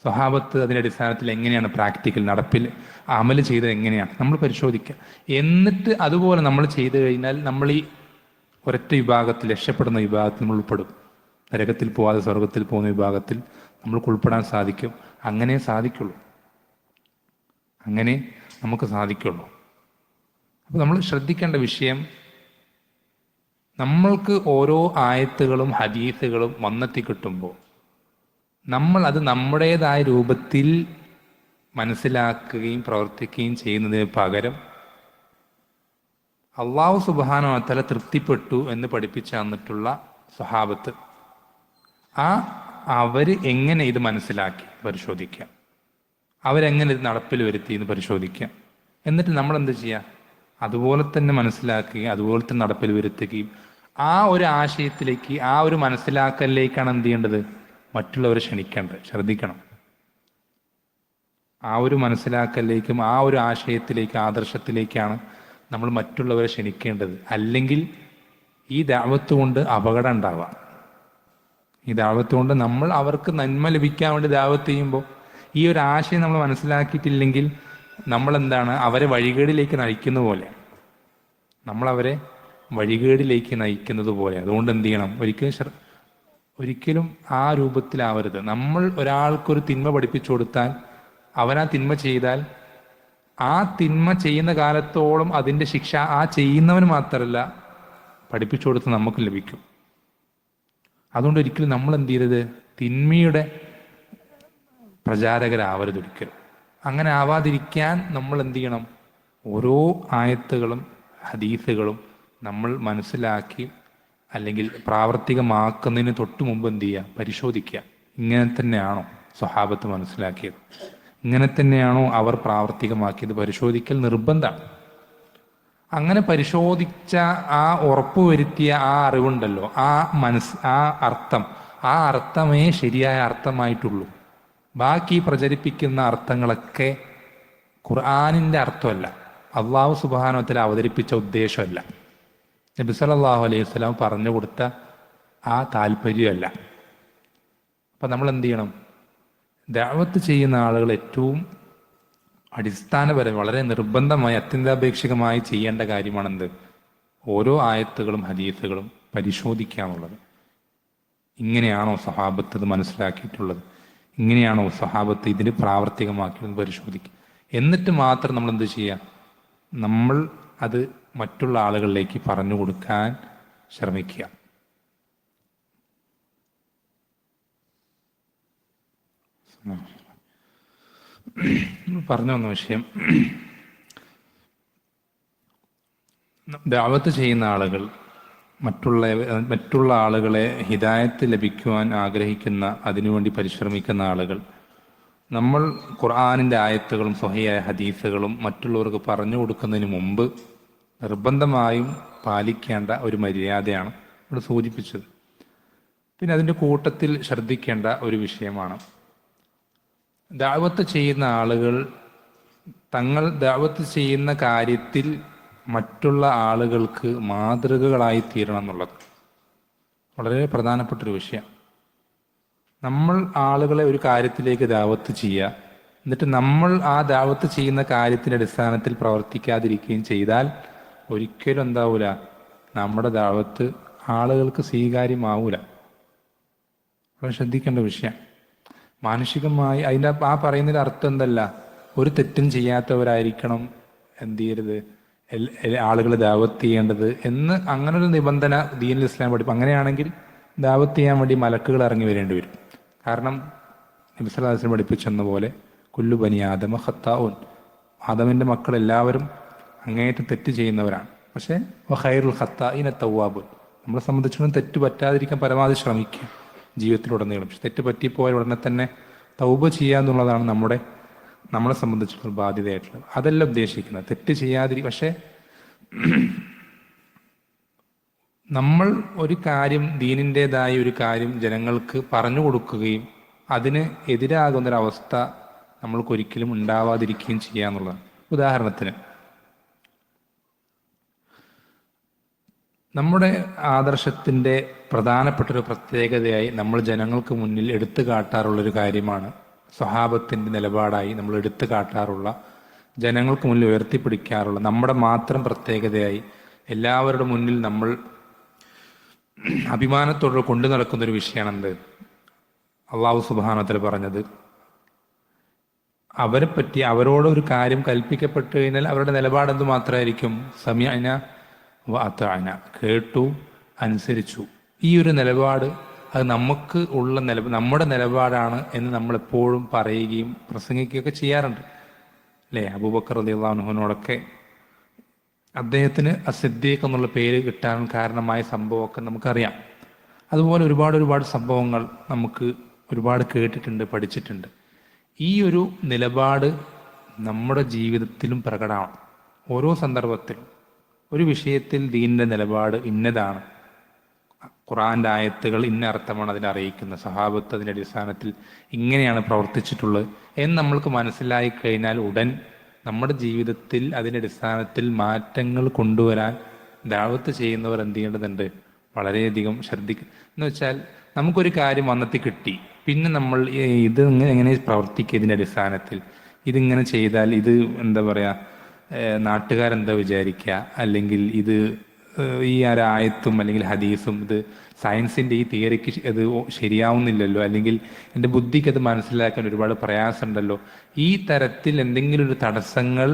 സ്വഹാബത്ത് അതിൻ്റെ അടിസ്ഥാനത്തിൽ എങ്ങനെയാണ് പ്രാക്ടിക്കൽ നടപ്പിൽ അമൽ ചെയ്തത് എങ്ങനെയാണ് നമ്മൾ പരിശോധിക്കുക. എന്നിട്ട് അതുപോലെ നമ്മൾ ചെയ്തു കഴിഞ്ഞാൽ നമ്മൾ ഈ ഒരൊറ്റ വിഭാഗത്തിൽ, രക്ഷപ്പെടുന്ന വിഭാഗത്തിൽ നമ്മൾ ഉൾപ്പെടും. നരകത്തിൽ പോവാതെ സ്വർഗത്തിൽ പോകുന്ന വിഭാഗത്തിൽ നമ്മൾക്ക് ഉൾപ്പെടാൻ സാധിക്കും. അങ്ങനെ സാധിക്കുള്ളൂ, അങ്ങനെ നമുക്ക് സാധിക്കുള്ളൂ. അപ്പോൾ നമ്മൾ ശ്രദ്ധിക്കേണ്ട വിഷയം, നമ്മൾക്ക് ഓരോ ആയത്തുകളും ഹദീസുകളും വന്നെത്തി കിട്ടുമ്പോൾ നമ്മൾ അത് നമ്മുടേതായ രൂപത്തിൽ മനസ്സിലാക്കുകയും പ്രവർത്തിക്കുകയും ചെയ്യുന്നതിന് പകരം അള്ളാഹു സുബ്ഹാനഹു വ തആല തൃപ്തിപ്പെട്ടു എന്ന് പഠിപ്പിച്ചു തന്നിട്ടുള്ള സ്വഹാബത്ത്, അവര് എങ്ങനെ ഇത് മനസ്സിലാക്കി പരിശോധിക്കാം, അവരെങ്ങനെ ഇത് നടപ്പിൽ വരുത്തി എന്ന് പരിശോധിക്കാം. എന്നിട്ട് നമ്മൾ എന്ത് ചെയ്യുക, അതുപോലെ തന്നെ മനസ്സിലാക്കുകയും അതുപോലെ തന്നെ നടപ്പിൽ വരുത്തുകയും ആ ഒരു ആശയത്തിലേക്ക്, ആ ഒരു മനസ്സിലാക്കലിലേക്കാണ് എന്ത് ചെയ്യേണ്ടത്, മറ്റുള്ളവരെ ക്ഷണിക്കേണ്ടത്. ശ്രദ്ധിക്കണം. ആ ഒരു മനസ്സിലാക്കലിലേക്കും ആ ഒരു ആശയത്തിലേക്ക്, ആദർശത്തിലേക്കാണ് നമ്മൾ മറ്റുള്ളവരെ ക്ഷണിക്കേണ്ടത്. അല്ലെങ്കിൽ ഈ ദഅവത്ത് കൊണ്ട് അപകടം ഉണ്ടാവാം. ഈ ദഅവത്ത് കൊണ്ട് നമ്മൾ അവർക്ക് നന്മ ലഭിക്കാൻ വേണ്ടി ദഅവത്ത് ചെയ്യുമ്പോൾ ഈ ഒരു ആശയം നമ്മൾ മനസ്സിലാക്കിയിട്ടില്ലെങ്കിൽ നമ്മളെന്താണ്, അവരെ വഴികേടിലേക്ക് നയിക്കുന്ന പോലെ, നമ്മളവരെ വഴികേടിലേക്ക് നയിക്കുന്നത് പോലെ. അതുകൊണ്ട് എന്ത് ചെയ്യണം, ഒരിക്കലും ആ രൂപത്തിലാവരുത്. നമ്മൾ ഒരാൾക്കൊരു തിന്മ പഠിപ്പിച്ചു കൊടുത്താൽ അവൻ ആ തിന്മ ചെയ്താൽ ആ തിന്മ ചെയ്യുന്ന കാലത്തോളം അതിൻ്റെ ശിക്ഷ ആ ചെയ്യുന്നവന് മാത്രമല്ല പഠിപ്പിച്ചു കൊടുത്ത് നമുക്ക് ലഭിക്കും. അതുകൊണ്ട് ഒരിക്കലും നമ്മൾ എന്ത് ചെയ്യരുത്, തിന്മയുടെ പ്രചാരകരാവരുത് ഒരിക്കലും. അങ്ങനെ ആവാതിരിക്കാൻ നമ്മൾ എന്ത് ചെയ്യണം? ഓരോ ആയത്തുകളും ഹദീസുകളും നമ്മൾ മനസ്സിലാക്കി അല്ലെങ്കിൽ പ്രാവർത്തികമാക്കുന്നതിന് തൊട്ട് മുമ്പ് എന്ത് ചെയ്യുക? പരിശോധിക്കുക. ഇങ്ങനെ തന്നെയാണോ സ്വഹാബത്ത് മനസ്സിലാക്കിയത്? ഇങ്ങനെ തന്നെയാണോ അവർ പ്രാവർത്തികമാക്കിയത്? പരിശോധിക്കൽ നിർബന്ധമാണ്. അങ്ങനെ പരിശോധിച്ച ആ ഉറപ്പ് വരുത്തിയ ആ അറിവുണ്ടല്ലോ, ആ അർത്ഥമേ ശരിയായ അർത്ഥമായിട്ടുള്ളൂ. ബാക്കി പ്രചരിപ്പിക്കുന്ന അർത്ഥങ്ങളൊക്കെ ഖുർആനിൻ്റെ അർത്ഥമല്ല, അള്ളാഹു സുബ്ഹാനഹു വ തആല അവതരിപ്പിച്ച ഉദ്ദേശമല്ല, നബി സല്ലല്ലാഹു അലൈഹി വസല്ലം പറഞ്ഞു കൊടുത്ത ആ താല്പര്യമല്ല. അപ്പം നമ്മൾ എന്ത് ചെയ്യണം? ദഅവത്ത് ചെയ്യുന്ന ആളുകൾ ഏറ്റവും അടിസ്ഥാനപരം വളരെ നിർബന്ധമായി അത്യന്താപേക്ഷികമായി ചെയ്യേണ്ട കാര്യമാണെന്ത്? ഓരോ ആയത്തുകളും ഹദീസുകളും പരിശോധിക്കുക എന്നുള്ളത്. ഇങ്ങനെയാണോ സ്വഹാബത്ത് ഇത് മനസ്സിലാക്കിയിട്ടുള്ളത്? ഇങ്ങനെയാണോ സ്വഹാബത്ത് ഇതിന് പ്രാവർത്തികമാക്കിയത്? പരിശോധിക്കുക. എന്നിട്ട് മാത്രം നമ്മൾ എന്ത് ചെയ്യുക? നമ്മൾ അത് മറ്റുള്ള ആളുകളിലേക്ക് പറഞ്ഞു കൊടുക്കാൻ ശ്രമിക്കുക. പറഞ്ഞു വന്ന വിഷയം, ദഅവത്ത് ചെയ്യുന്ന ആളുകൾ, മറ്റുള്ള ആളുകളെ ഹിദായത്ത് ലഭിക്കുവാൻ ആഗ്രഹിക്കുന്ന, അതിനുവേണ്ടി പരിശ്രമിക്കുന്ന ആളുകൾ, നമ്മൾ ഖുർആനിൻ്റെ ആയത്തുകളും സ്വഹീഹായ ഹദീസുകളും മറ്റുള്ളവർക്ക് പറഞ്ഞു കൊടുക്കുന്നതിന് മുമ്പ് നിർബന്ധമായും പാലിക്കേണ്ട ഒരു മര്യാദയാണ് ഇവിടെ സൂചിപ്പിച്ചത്. പിന്നെ അതിൻ്റെ കൂട്ടത്തിൽ ശ്രദ്ധിക്കേണ്ട ഒരു വിഷയമാണ്, ദഅവത്ത് ചെയ്യുന്ന ആളുകൾ തങ്ങൾ ദഅവത്ത് ചെയ്യുന്ന കാര്യത്തിൽ മറ്റുള്ള ആളുകൾക്ക് മാതൃകകളായി തീരണം എന്നുള്ളത് വളരെ പ്രധാനപ്പെട്ടൊരു വിഷയം. നമ്മൾ ആളുകളെ ഒരു കാര്യത്തിലേക്ക് ദഅവത്ത് ചെയ്യുക, എന്നിട്ട് നമ്മൾ ആ ദഅവത്ത് ചെയ്യുന്ന കാര്യത്തിൻ്റെ അടിസ്ഥാനത്തിൽ പ്രവർത്തിക്കാതിരിക്കുകയും ചെയ്താൽ ഒരിക്കലും എന്താവൂല? നമ്മുടെ ദഅവത്ത് ആളുകൾക്ക് സ്വീകാര്യമാവൂല. വളരെ ശ്രദ്ധിക്കേണ്ട വിഷയം. മാനുഷികമായി അതിൻ്റെ ആ പറയുന്നതിൻ്റെ അർത്ഥം എന്തല്ല? ഒരു തെറ്റും ചെയ്യാത്തവരായിരിക്കണം എന്ത് ചെയ്യരുത്, ആളുകൾ ദഅവത്ത് ചെയ്യേണ്ടത് എന്ന് അങ്ങനൊരു നിബന്ധന ദീനുൽ ഇസ്ലാം പഠിപ്പ്. അങ്ങനെയാണെങ്കിൽ ദഅവത്ത് ചെയ്യാൻ വേണ്ടി മലക്കുകൾ ഇറങ്ങി വരേണ്ടി വരും. കാരണം നബി സല്ലല്ലാഹു അലൈഹി വസല്ലം പഠിപ്പിച്ചെന്ന പോലെ കുല്ലു ബനി ആദമ ഖത്താഊൻ, ആദമിൻ്റെ മക്കൾ എല്ലാവരും അങ്ങേയറ്റം തെറ്റ് ചെയ്യുന്നവരാണ്. പക്ഷേ വഖൈറുൽ ഖത്താഇന തവ്വാബുൻ, നമ്മളെ സംബന്ധിച്ചിടത്തോളം തെറ്റ് പറ്റാതിരിക്കാൻ പരമാവധി ശ്രമിക്കുക ജീവിതത്തിലുടനീളം. പക്ഷെ തെറ്റ് പറ്റിപ്പോയാൽ ഉടനെ തന്നെ തൗബ ചെയ്യുക എന്നുള്ളതാണ് നമ്മളെ സംബന്ധിച്ചിടത്തോളം ബാധ്യതയായിട്ടുള്ളത്. അതല്ല ഉദ്ദേശിക്കുന്നത്, തെറ്റ് പക്ഷേ നമ്മൾ ഒരു കാര്യം, ദീനിൻ്റെതായ ഒരു കാര്യം ജനങ്ങൾക്ക് പറഞ്ഞു കൊടുക്കുകയും അതിന് എതിരാകുന്നൊരവസ്ഥ നമ്മൾക്കൊരിക്കലും ഉണ്ടാവാതിരിക്കുകയും ചെയ്യുക എന്നുള്ളതാണ്. ഉദാഹരണത്തിന്, നമ്മുടെ ആദർശത്തിൻ്റെ പ്രധാനപ്പെട്ടൊരു പ്രത്യേകതയായി നമ്മൾ ജനങ്ങൾക്ക് മുന്നിൽ എടുത്തു കാട്ടാറുള്ളൊരു കാര്യമാണ്, സ്വഹാബത്തിൻ്റെ നിലപാടായി നമ്മൾ എടുത്തു കാട്ടാറുള്ള, ജനങ്ങൾക്ക് മുന്നിൽ ഉയർത്തിപ്പിടിക്കാറുള്ള, നമ്മുടെ മാത്രം പ്രത്യേകതയായി എല്ലാവരുടെ മുന്നിൽ നമ്മൾ അഭിമാനത്തോടെ കൊണ്ടു നടക്കുന്നൊരു വിഷയമാണെന്ത്? അള്ളാഹു സുബ്ഹാനഹു വ തആല പറഞ്ഞത്, അവരെപ്പറ്റി അവരോടൊരു കാര്യം കൽപ്പിക്കപ്പെട്ടു കഴിഞ്ഞാൽ അവരുടെ നിലപാടെന്ത് മാത്രമായിരിക്കും? സമിഅന വ അതഅന, കേട്ടു അനുസരിച്ചു. ഈ ഒരു നിലപാട് അത് നമുക്ക് ഉള്ള നമ്മുടെ നിലപാടാണ് എന്ന് നമ്മളെപ്പോഴും പറയുകയും പ്രസംഗിക്കുകയൊക്കെ ചെയ്യാറുണ്ട്, അല്ലേ? അബൂബക്കർ റളിയല്ലാഹു അൻഹുവിനോടൊക്കെ അദ്ദേഹത്തിന് അസിദ്ദീഖ് എന്നുള്ള പേര് കിട്ടാൻ കാരണമായ സംഭവമൊക്കെ നമുക്കറിയാം. അതുപോലെ ഒരുപാട് സംഭവങ്ങൾ നമുക്ക് ഒരുപാട് കേട്ടിട്ടുണ്ട്, പഠിച്ചിട്ടുണ്ട്. ഈ ഒരു നിലപാട് നമ്മുടെ ജീവിതത്തിലും പ്രകടമാണ്. ഓരോ സന്ദർഭത്തിലും ഒരു വിഷയത്തിൽ ദീനിൻ്റെ നിലപാട് ഇന്നതാണ്, ഖുർആൻ്റെ ആയത്തുകൾ ഇന്ന അർത്ഥമാണ് അതിനെ അറിയിക്കുന്നത്, സഹാബത്ത് അതിൻ്റെ അടിസ്ഥാനത്തിൽ ഇങ്ങനെയാണ് പ്രവർത്തിച്ചിട്ടുള്ളത് എന്ന് നമ്മൾക്ക് മനസ്സിലായി കഴിഞ്ഞാൽ ഉടൻ നമ്മുടെ ജീവിതത്തിൽ അതിൻ്റെ അടിസ്ഥാനത്തിൽ മാറ്റങ്ങൾ കൊണ്ടുവരാൻ ദഅവത്ത് ചെയ്യുന്നവർ എന്ത് ചെയ്യേണ്ടതുണ്ട്? വളരെയധികം ശ്രദ്ധിക്കുക. എന്ന് വെച്ചാൽ നമുക്കൊരു കാര്യം വന്നെത്തി കിട്ടി, പിന്നെ നമ്മൾ ഇത് എങ്ങനെ പ്രവർത്തിക്കുക, ഇതിൻ്റെ അടിസ്ഥാനത്തിൽ ഇതിങ്ങനെ ചെയ്താൽ ഇത് എന്താ പറയുക, നാട്ടുകാരെന്താ വിചാരിക്കുക, അല്ലെങ്കിൽ ഇത് ഈ ആയത്തും അല്ലെങ്കിൽ ഹദീസും ഇത് സയൻസിൻ്റെ ഈ തിയറിക്ക് അത് ശരിയാവുന്നില്ലല്ലോ, അല്ലെങ്കിൽ എൻ്റെ ബുദ്ധിക്ക് അത് മനസ്സിലാക്കാൻ ഒരുപാട് പ്രയാസമുണ്ടല്ലോ, ഈ തരത്തിൽ എന്തെങ്കിലും ഒരു തടസ്സങ്ങൾ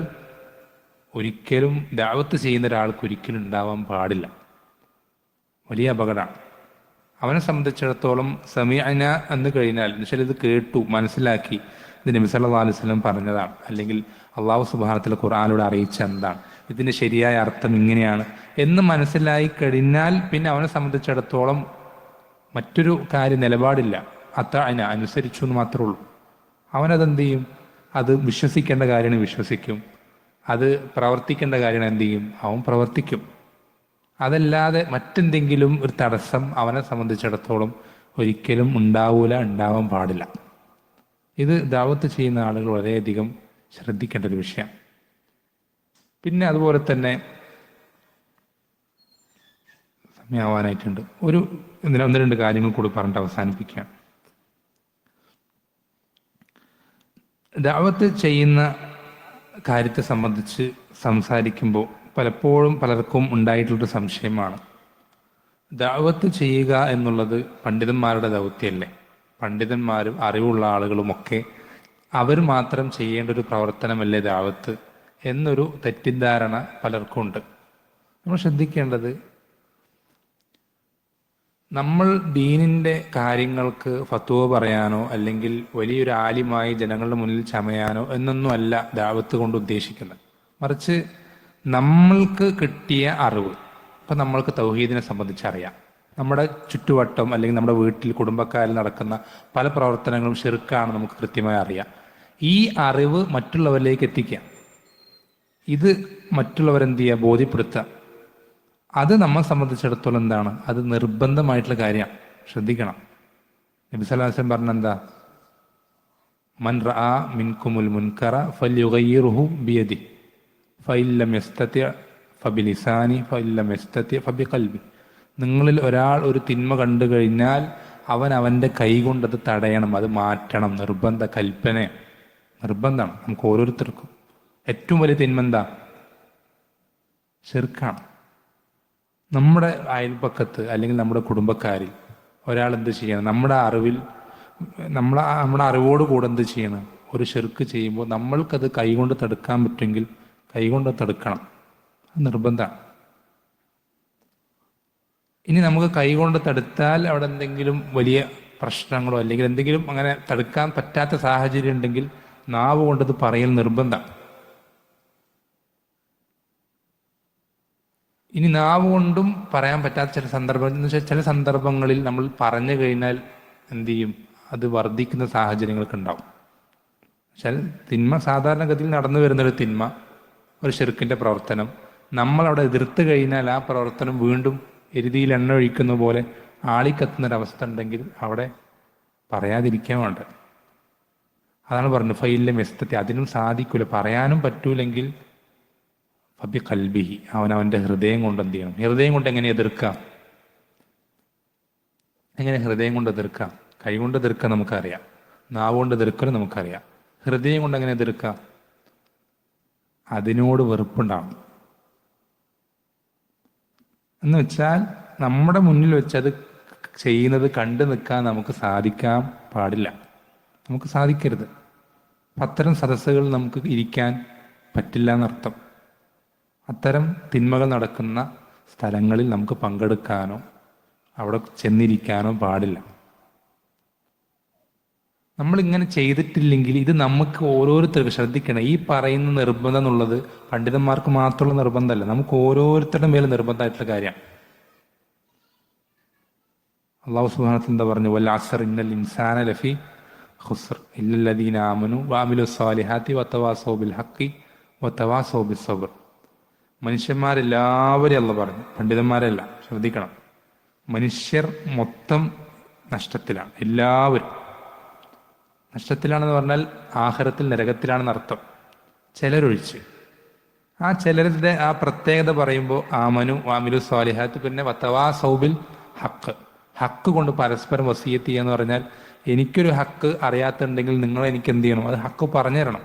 ഒരിക്കലും ദഅവത്ത് ചെയ്യുന്ന ഒരാൾക്ക് ഒരിക്കലും ഉണ്ടാവാൻ പാടില്ല. വലിയ അപകടമാണ്. അവനെ സംബന്ധിച്ചിടത്തോളം സമീഅന എന്ന് കഴിഞ്ഞാൽ എന്നുവെച്ചാൽ ഇത് കേട്ടു മനസ്സിലാക്കി, ഇത് നബി സല്ലല്ലാഹു അലൈഹി വസല്ലം പറഞ്ഞതാണ്, അല്ലെങ്കിൽ അള്ളാഹു സുബ്ഹാനഹു വ തആല ഖുർആനിലൂടെ അറിയിച്ച എന്താണ്, ഇതിൻ്റെ ശരിയായ അർത്ഥം ഇങ്ങനെയാണ് എന്ന് മനസ്സിലായി കഴിഞ്ഞാൽ പിന്നെ അവനെ സംബന്ധിച്ചിടത്തോളം മറ്റൊരു നിലപാടില്ല. അതിനെ അനുസരിച്ചു എന്ന് മാത്രമേ ഉള്ളൂ. അവനതെന്ത് ചെയ്യും? അത് വിശ്വസിക്കേണ്ട കാര്യമാണ് വിശ്വസിക്കും, അത് പ്രവർത്തിക്കേണ്ട കാര്യമാണ് എന്ത് ചെയ്യും? അവൻ പ്രവർത്തിക്കും. അതല്ലാതെ മറ്റെന്തെങ്കിലും ഒരു തടസ്സം അവനെ സംബന്ധിച്ചിടത്തോളം ഒരിക്കലും ഉണ്ടാവാൻ പാടില്ല. ഇത് ദഅവത്ത് ചെയ്യുന്ന ആളുകൾ വളരെയധികം ശ്രദ്ധിക്കേണ്ട ഒരു വിഷയം. പിന്നെ അതുപോലെ തന്നെ സമയമാവാനായിട്ടുണ്ട്. ഒന്ന് രണ്ട് കാര്യങ്ങൾ കൂടി പറഞ്ഞിട്ട് അവസാനിപ്പിക്കാം. ദഅവത്ത് ചെയ്യുന്ന കാര്യത്തെ സംബന്ധിച്ച് സംസാരിക്കുമ്പോൾ പലപ്പോഴും പലർക്കും ഉണ്ടായിട്ടുള്ളൊരു സംശയമാണ്, ദഅവത്ത് ചെയ്യുക എന്നുള്ളത് പണ്ഡിതന്മാരുടെ ദൗത്യമല്ലേ? പണ്ഡിതന്മാരും അറിവുള്ള ആളുകളുമൊക്കെ അവർ മാത്രം ചെയ്യേണ്ട ഒരു പ്രവർത്തനമല്ലേ ദഅവത്ത് എന്നൊരു തെറ്റിദ്ധാരണ പലർക്കും ഉണ്ട്. നമ്മൾ ശ്രദ്ധിക്കേണ്ടത്, നമ്മൾ ദീനിൻ്റെ കാര്യങ്ങൾക്ക് ഫത്വ പറയാനോ അല്ലെങ്കിൽ വലിയൊരു ആലിമായി ജനങ്ങളുടെ മുന്നിൽ ചമയാനോ എന്നൊന്നും അല്ല ദഅവത്ത് കൊണ്ട് ഉദ്ദേശിക്കുന്നത്. മറിച്ച് നമ്മൾക്ക് കിട്ടിയ അറിവ്, ഇപ്പം നമ്മൾക്ക് തൗഹീദിനെ സംബന്ധിച്ചറിയാം, നമ്മുടെ ചുറ്റുവട്ടം അല്ലെങ്കിൽ നമ്മുടെ വീട്ടിൽ കുടുംബക്കാരിൽ നടക്കുന്ന പല പ്രവർത്തനങ്ങളും ശിർക്കാണ് നമുക്ക് കൃത്യമായി അറിയാം. ഈ അറിവ് മറ്റുള്ളവരിലേക്ക് എത്തിക്കുക, ഇത് മറ്റുള്ളവരെന്ത് ചെയ്യുക? ബോധ്യപ്പെടുത്തുക. അത് നമ്മെ സംബന്ധിച്ചിടത്തോളം എന്താണ്? അത് നിർബന്ധമായിട്ടുള്ള കാര്യമാണ്. ശ്രദ്ധിക്കണം. നബി സല്ലല്ലാഹു അലൈഹി വസല്ലം പറഞ്ഞെന്താ? മൻ റആ മിൻകുമുൽ മുൻകറ ഫൽയുഗയ്യിറുഹു ബിയദിഹി ഫഇല്ലം യസ്തതി ഫബിലിസാനി ഫഇല്ലം യസ്തതി ഫബിഖൽബി. നിങ്ങളിൽ ഒരാൾ ഒരു തിന്മ കണ്ടു കഴിഞ്ഞാൽ അവൻ അവൻ്റെ കൈ കൊണ്ടത് തടയണം, അത് മാറ്റണം. നിർബന്ധമാണ് നമുക്ക് ഓരോരുത്തർക്കും. ഏറ്റവും വലിയ തിന്മ എന്താ? ശിർക്കാണ്. നമ്മുടെ അയൽപക്കത്ത് അല്ലെങ്കിൽ നമ്മുടെ കുടുംബക്കാരിൽ ഒരാൾ എന്ത് ചെയ്യണം? നമ്മുടെ അറിവോട് കൂടെ എന്ത് ചെയ്യണം? ഒരു ശിർക്ക് ചെയ്യുമ്പോൾ നമ്മൾക്കത് കൈകൊണ്ട് തടുക്കാൻ പറ്റുമെങ്കിൽ കൈകൊണ്ട് തടുക്കണം. അത് നിർബന്ധമാണ്. ഇനി നമുക്ക് കൈകൊണ്ട് തടുത്താൽ അവിടെ എന്തെങ്കിലും വലിയ പ്രശ്നങ്ങളോ അല്ലെങ്കിൽ എന്തെങ്കിലും അങ്ങനെ തടുക്കാൻ പറ്റാത്ത സാഹചര്യം ഉണ്ടെങ്കിൽ നാവ് കൊണ്ടത് പറയൽ നിർബന്ധം. ഇനി നാവ് കൊണ്ടും പറയാൻ പറ്റാത്ത ചില സന്ദർഭങ്ങൾ എന്ന് വെച്ചാൽ ചില സന്ദർഭങ്ങളിൽ നമ്മൾ പറഞ്ഞു കഴിഞ്ഞാൽ എന്ത് ചെയ്യും? അത് വർദ്ധിക്കുന്ന സാഹചര്യങ്ങളൊക്കെ ഉണ്ടാവും. പക്ഷേ തിന്മ സാധാരണഗതിയിൽ നടന്നു വരുന്നൊരു തിന്മ, ഒരു ശിർക്കിൻ്റെ പ്രവർത്തനം, നമ്മളവിടെ എതിർത്ത് കഴിഞ്ഞാൽ ആ പ്രവർത്തനം വീണ്ടും എരുതിയിൽ എണ്ണ ഒഴിക്കുന്ന പോലെ ആളിക്കത്തുന്നൊരവസ്ഥ ഉണ്ടെങ്കിൽ അവിടെ പറയാതിരിക്കാൻ വേണ്ട. അതാണ് പറഞ്ഞത് ഫൈലിലെ മെസ്തത്തി. അതിനും സാധിക്കൂല, പറയാനും പറ്റൂലെങ്കിൽ ഫബി കൽബിഹി, അവനവൻ്റെ ഹൃദയം കൊണ്ട് എന്ത് ചെയ്യണം? ഹൃദയം കൊണ്ട് എങ്ങനെ എതിർക്കാം? ഹൃദയം കൊണ്ട് എതിർക്കാം? കൈ കൊണ്ട് എതിർക്കാം നമുക്കറിയാം, നാവ് കൊണ്ട് എതിർക്കലും നമുക്കറിയാം. ഹൃദയം കൊണ്ട് എങ്ങനെ എതിർക്കാം? അതിനോട് വെറുപ്പുണ്ടാവും. എന്ന് വെച്ചാൽ നമ്മുടെ മുന്നിൽ വെച്ച് അത് ചെയ്യുന്നത് കണ്ടു നിൽക്കാൻ നമുക്ക് സാധിക്കാൻ പാടില്ല, നമുക്ക് സാധിക്കരുത്. അത്തരം സദസ്സുകൾ നമുക്ക് ഇരിക്കാൻ പറ്റില്ല എന്നർത്ഥം. അത്തരം തിന്മകൾ നടക്കുന്ന സ്ഥലങ്ങളിൽ നമുക്ക് പങ്കെടുക്കാനോ അവിടെ ചെന്നിരിക്കാനോ പാടില്ല. നമ്മളിങ്ങനെ ചെയ്തിട്ടില്ലെങ്കിൽ ഇത് നമുക്ക് ഓരോരുത്തർക്കും ശ്രദ്ധിക്കണം. ഈ പറയുന്ന നിർബന്ധം എന്നുള്ളത് പണ്ഡിതന്മാർക്ക് മാത്രമുള്ള നിർബന്ധമല്ല, നമുക്ക് ഓരോരുത്തരുടെ മേലെ നിർബന്ധമായിട്ടുള്ള കാര്യമാണ്. അല്ലാഹു സുബ്ഹാനഹു വ തആല എന്താ പറഞ്ഞു? വൽ അസ്ർ ഇന്നൽ ഇൻസാന ലഫി ഖുസ്ർ ഇല്ലല്ലദീന ആമനു വഅമിലുസ് സാലിഹാത്തി വതവാസൗ ബിൽ ഹഖി വതവാസൗ ബിസ് സബ്ർ. മനുഷ്യന്മാരെല്ലാവരും അല്ല പറഞ്ഞു, പണ്ഡിതന്മാരല്ല. ശ്രദ്ധിക്കണം, മനുഷ്യർ മൊത്തം നഷ്ടത്തിലാണ്. എല്ലാവരും നഷ്ടത്തിലാണെന്ന് പറഞ്ഞാൽ ആഖിറത്തിൽ നരകത്തിലാണെന്ന് അർത്ഥം, ചിലരൊഴിച്ച്. ആ ചിലരുടെ ആ പ്രത്യേകത പറയുമ്പോൾ ആമനു വാമിലു സ്വാലിഹാത്ത്, പിന്നെ വതവാസൗ ബിൽ ഹഖ്, ഹക്ക് കൊണ്ട് പരസ്പരം വസിയത്ത് ചെയ്യുക എന്ന് പറഞ്ഞാൽ എനിക്കൊരു ഹക്ക് അറിയാത്തുണ്ടെങ്കിൽ നിങ്ങൾ എനിക്ക് എന്ത് ചെയ്യണം? അത് ഹക്ക് പറഞ്ഞു തരണം.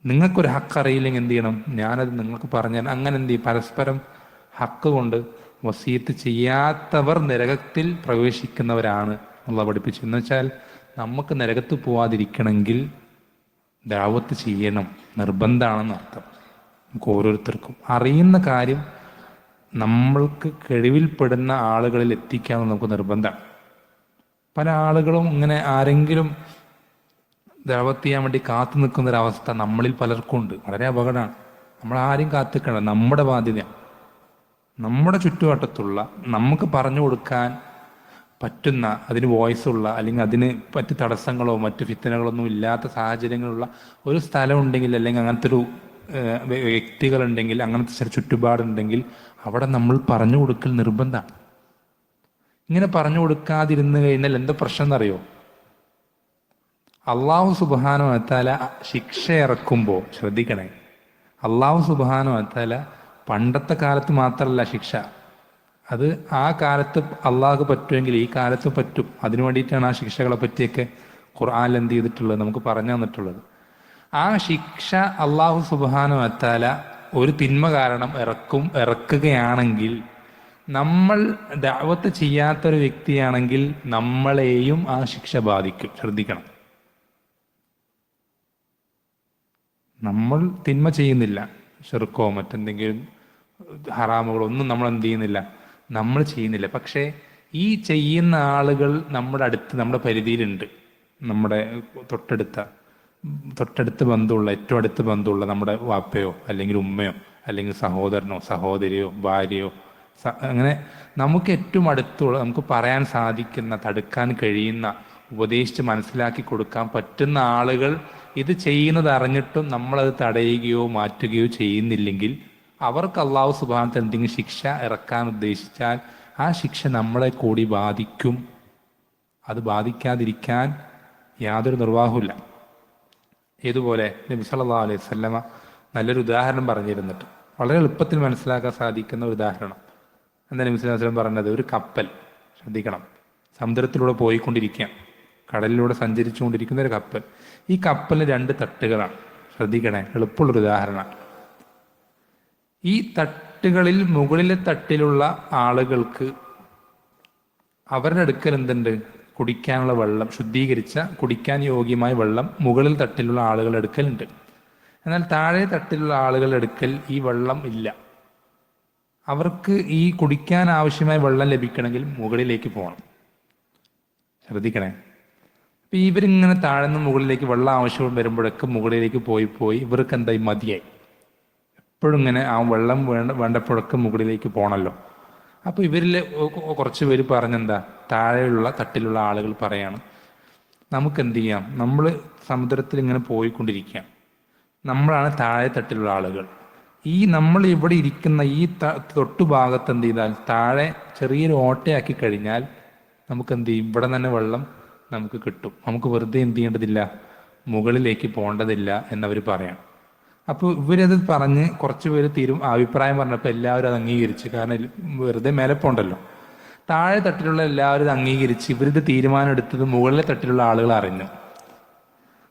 നിങ്ങൾക്കൊരു ഹക്ക് അറിയില്ലെങ്കിൽ എന്ത് ചെയ്യണം? ഞാനത് നിങ്ങൾക്ക് പറഞ്ഞു തരണം. അങ്ങനെ എന്ത് ചെയ്യും? പരസ്പരം ഹക്ക് കൊണ്ട് വസിയത്ത് ചെയ്യാത്തവർ നരകത്തിൽ പ്രവേശിക്കുന്നവരാണ് അള്ളാഹു പഠിപ്പിച്ചു. എന്ന് വെച്ചാൽ നമുക്ക് നരകത്ത് പോവാതിരിക്കണമെങ്കിൽ ദഅവത്ത് ചെയ്യണം, നിർബന്ധമാണെന്ന് അർത്ഥം. നമുക്ക് ഓരോരുത്തർക്കും അറിയുന്ന കാര്യം നമ്മൾക്ക് കഴിവിൽപ്പെടുന്ന ആളുകളിൽ എത്തിക്കാമെന്ന് നമുക്ക് നിർബന്ധമാണ്. പല ആളുകളും ഇങ്ങനെ ആരെങ്കിലും ദഅവത്ത് ചെയ്യാൻ വേണ്ടി കാത്തു നിൽക്കുന്നൊരവസ്ഥ നമ്മളിൽ പലർക്കും ഉണ്ട്. വളരെ അപകടമാണ്. നമ്മളാരും കാത്തു നിൽക്കണം. നമ്മുടെ ബാധ്യത, നമ്മുടെ ചുറ്റുവട്ടത്തുള്ള നമുക്ക് പറഞ്ഞു കൊടുക്കാൻ പറ്റുന്ന, അതിന് വോയിസ് ഉള്ള, അല്ലെങ്കിൽ അതിന് മറ്റ് തടസ്സങ്ങളോ മറ്റ് ഫിത്തനകളൊന്നും ഇല്ലാത്ത സാഹചര്യങ്ങളുള്ള ഒരു സ്ഥലം ഉണ്ടെങ്കിൽ, അല്ലെങ്കിൽ അങ്ങനത്തെ ഒരു വ്യക്തികളുണ്ടെങ്കിൽ, അങ്ങനത്തെ ചില ചുറ്റുപാടുണ്ടെങ്കിൽ അവിടെ നമ്മൾ പറഞ്ഞു കൊടുക്കൽ നിർബന്ധമാണ്. ഇങ്ങനെ പറഞ്ഞു കൊടുക്കാതിരുന്നു കഴിഞ്ഞാൽ എന്താ പ്രശ്നം എന്നറിയോ? അള്ളാഹു സുബ്ഹാനഹു വ തആല ശിക്ഷ ഇറക്കുമ്പോൾ ശ്രദ്ധിക്കണേ, അള്ളാഹു സുബ്ഹാനഹു വ തആല പണ്ടത്തെ കാലത്ത് മാത്രമല്ല ശിക്ഷ, അത് ആ കാലത്ത് അള്ളാഹ്ക്ക് പറ്റുമെങ്കിൽ ഈ കാലത്ത് പറ്റും. അതിനു വേണ്ടിയിട്ടാണ് ആ ശിക്ഷകളെ പറ്റിയൊക്കെ ഖുർആനിൽ എന്ത് ചെയ്തിട്ടുള്ളത്, നമുക്ക് പറഞ്ഞു തന്നിട്ടുള്ളത്. ആ ശിക്ഷ അള്ളാഹു സുബ്ഹാനഹു വ തആല ഒരു തിന്മ കാരണം ഇറക്കുകയാണെങ്കിൽ, നമ്മൾ ദഅവത്ത് ചെയ്യാത്തൊരു വ്യക്തിയാണെങ്കിൽ നമ്മളെയും ആ ശിക്ഷ ബാധിക്കും. ശ്രദ്ധിക്കണം. നമ്മൾ തിന്മ ചെയ്യുന്നില്ല, ഷിർക്കോ മറ്റെന്തെങ്കിലും ഹറാമുകളോ ഒന്നും നമ്മൾ എന്ത് ചെയ്യുന്നില്ല, നമ്മൾ ചെയ്യുന്നില്ല. പക്ഷേ ഈ ചെയ്യുന്ന ആളുകൾ നമ്മുടെ അടുത്ത്, നമ്മുടെ പരിധിയിലുണ്ട്. നമ്മുടെ തൊട്ടടുത്ത് ബന്ധമുള്ള, ഏറ്റവും അടുത്ത് ബന്ധമുള്ള നമ്മുടെ വാപ്പയോ അല്ലെങ്കിൽ ഉമ്മയോ അല്ലെങ്കിൽ സഹോദരനോ സഹോദരിയോ ഭാര്യയോ, അങ്ങനെ നമുക്ക് ഏറ്റവും അടുത്തുള്ള, നമുക്ക് പറയാൻ സാധിക്കുന്ന, തടുക്കാൻ കഴിയുന്ന, ഉപദേശിച്ച് മനസ്സിലാക്കി കൊടുക്കാൻ പറ്റുന്ന ആളുകൾ ഇത് ചെയ്യുന്നത് അറിഞ്ഞിട്ടും നമ്മളത് തടയുകയോ മാറ്റുകയോ ചെയ്യുന്നില്ലെങ്കിൽ അവർക്ക് അള്ളാഹു സുബ്ഹാനഹു വ തആല എന്തെങ്കിലും ശിക്ഷ ഇറക്കാൻ ഉദ്ദേശിച്ചാൽ ആ ശിക്ഷ നമ്മളെ കൂടി ബാധിക്കും. അത് ബാധിക്കാതിരിക്കാൻ യാതൊരു നിർവാഹമില്ല. ഇതുപോലെ നബി സല്ലല്ലാഹു അലൈഹി വസല്ലമ നല്ലൊരു ഉദാഹരണം പറഞ്ഞിരുന്നിട്ട്, വളരെ എളുപ്പത്തിൽ മനസ്സിലാക്കാൻ സാധിക്കുന്ന ഒരു ഉദാഹരണം. എന്താ നബി സല്ലല്ലാഹു അലൈഹി വസല്ലം പറഞ്ഞത്? ഒരു കപ്പൽ, ശ്രദ്ധിക്കണം, സമുദ്രത്തിലൂടെ പോയിക്കൊണ്ടിരിക്കുക, കടലിലൂടെ സഞ്ചരിച്ചുകൊണ്ടിരിക്കുന്ന ഒരു കപ്പൽ. ഈ കപ്പലിന് 2 തട്ടുകളാണ്. ശ്രദ്ധിക്കണേ, എളുപ്പമുള്ളൊരു ഉദാഹരണം. ഈ തട്ടുകളിൽ മുകളിലെ തട്ടിലുള്ള ആളുകൾക്ക് അവരുടെ അടുക്കൽ എന്തുണ്ട്? കുടിക്കാനുള്ള വെള്ളം, ശുദ്ധീകരിച്ച കുടിക്കാൻ യോഗ്യമായ വെള്ളം മുകളിൽ തട്ടിലുള്ള ആളുകളുടെ അടുക്കലുണ്ട്. എന്നാൽ താഴെ തട്ടിലുള്ള ആളുകളുടെ അടുക്കൽ ഈ വെള്ളം ഇല്ല. അവർക്ക് ഈ കുടിക്കാൻ ആവശ്യമായ വെള്ളം ലഭിക്കണമെങ്കിൽ മുകളിലേക്ക് പോകണം. ശ്രദ്ധിക്കണേ. അപ്പം ഇവരിങ്ങനെ താഴ്ന്ന് മുകളിലേക്ക് വെള്ളം ആവശ്യം വരുമ്പോഴൊക്കെ മുകളിലേക്ക് പോയി ഇവർക്ക് എന്തായി? മതിയായി. എപ്പോഴും ഇങ്ങനെ ആ വെള്ളം വേണ്ടപ്പോഴൊക്കെ മുകളിലേക്ക് പോകണമല്ലോ. അപ്പോൾ ഇവരിൽ കുറച്ച് പേര് പറഞ്ഞെന്താ, താഴെയുള്ള തട്ടിലുള്ള ആളുകൾ പറയാണ്, നമുക്ക് എന്ത് ചെയ്യാം, നമ്മൾ സമുദ്രത്തിൽ ഇങ്ങനെ പോയിക്കൊണ്ടിരിക്കുകയാണ്, നമ്മളാണ് താഴെ തട്ടിലുള്ള ആളുകൾ. ഈ നമ്മൾ ഇവിടെ ഇരിക്കുന്ന ഈ തൊട്ടുഭാഗത്ത് എന്ത് ചെയ്താൽ, താഴെ ചെറിയൊരു ഓട്ടയാക്കി കഴിഞ്ഞാൽ നമുക്ക് എന്ത് ചെയ്യും? ഇവിടെ തന്നെ വെള്ളം നമുക്ക് കിട്ടും. നമുക്ക് വെറുതെ എന്ത് ചെയ്യേണ്ടതില്ല, മുകളിലേക്ക് പോകേണ്ടതില്ല എന്നവർ പറയാം. അപ്പോൾ ഇവരത് പറഞ്ഞ് കുറച്ച് പേര് അഭിപ്രായം പറഞ്ഞപ്പോൾ എല്ലാവരും അത് അംഗീകരിച്ചു. കാരണം വെറുതെ മേലെ പോകണ്ടല്ലോ. താഴെ തട്ടിലുള്ള എല്ലാവരും ഇത് അംഗീകരിച്ച് ഇവരിത് തീരുമാനം എടുത്തത് മുകളിലെ തട്ടിലുള്ള ആളുകൾ അറിഞ്ഞു.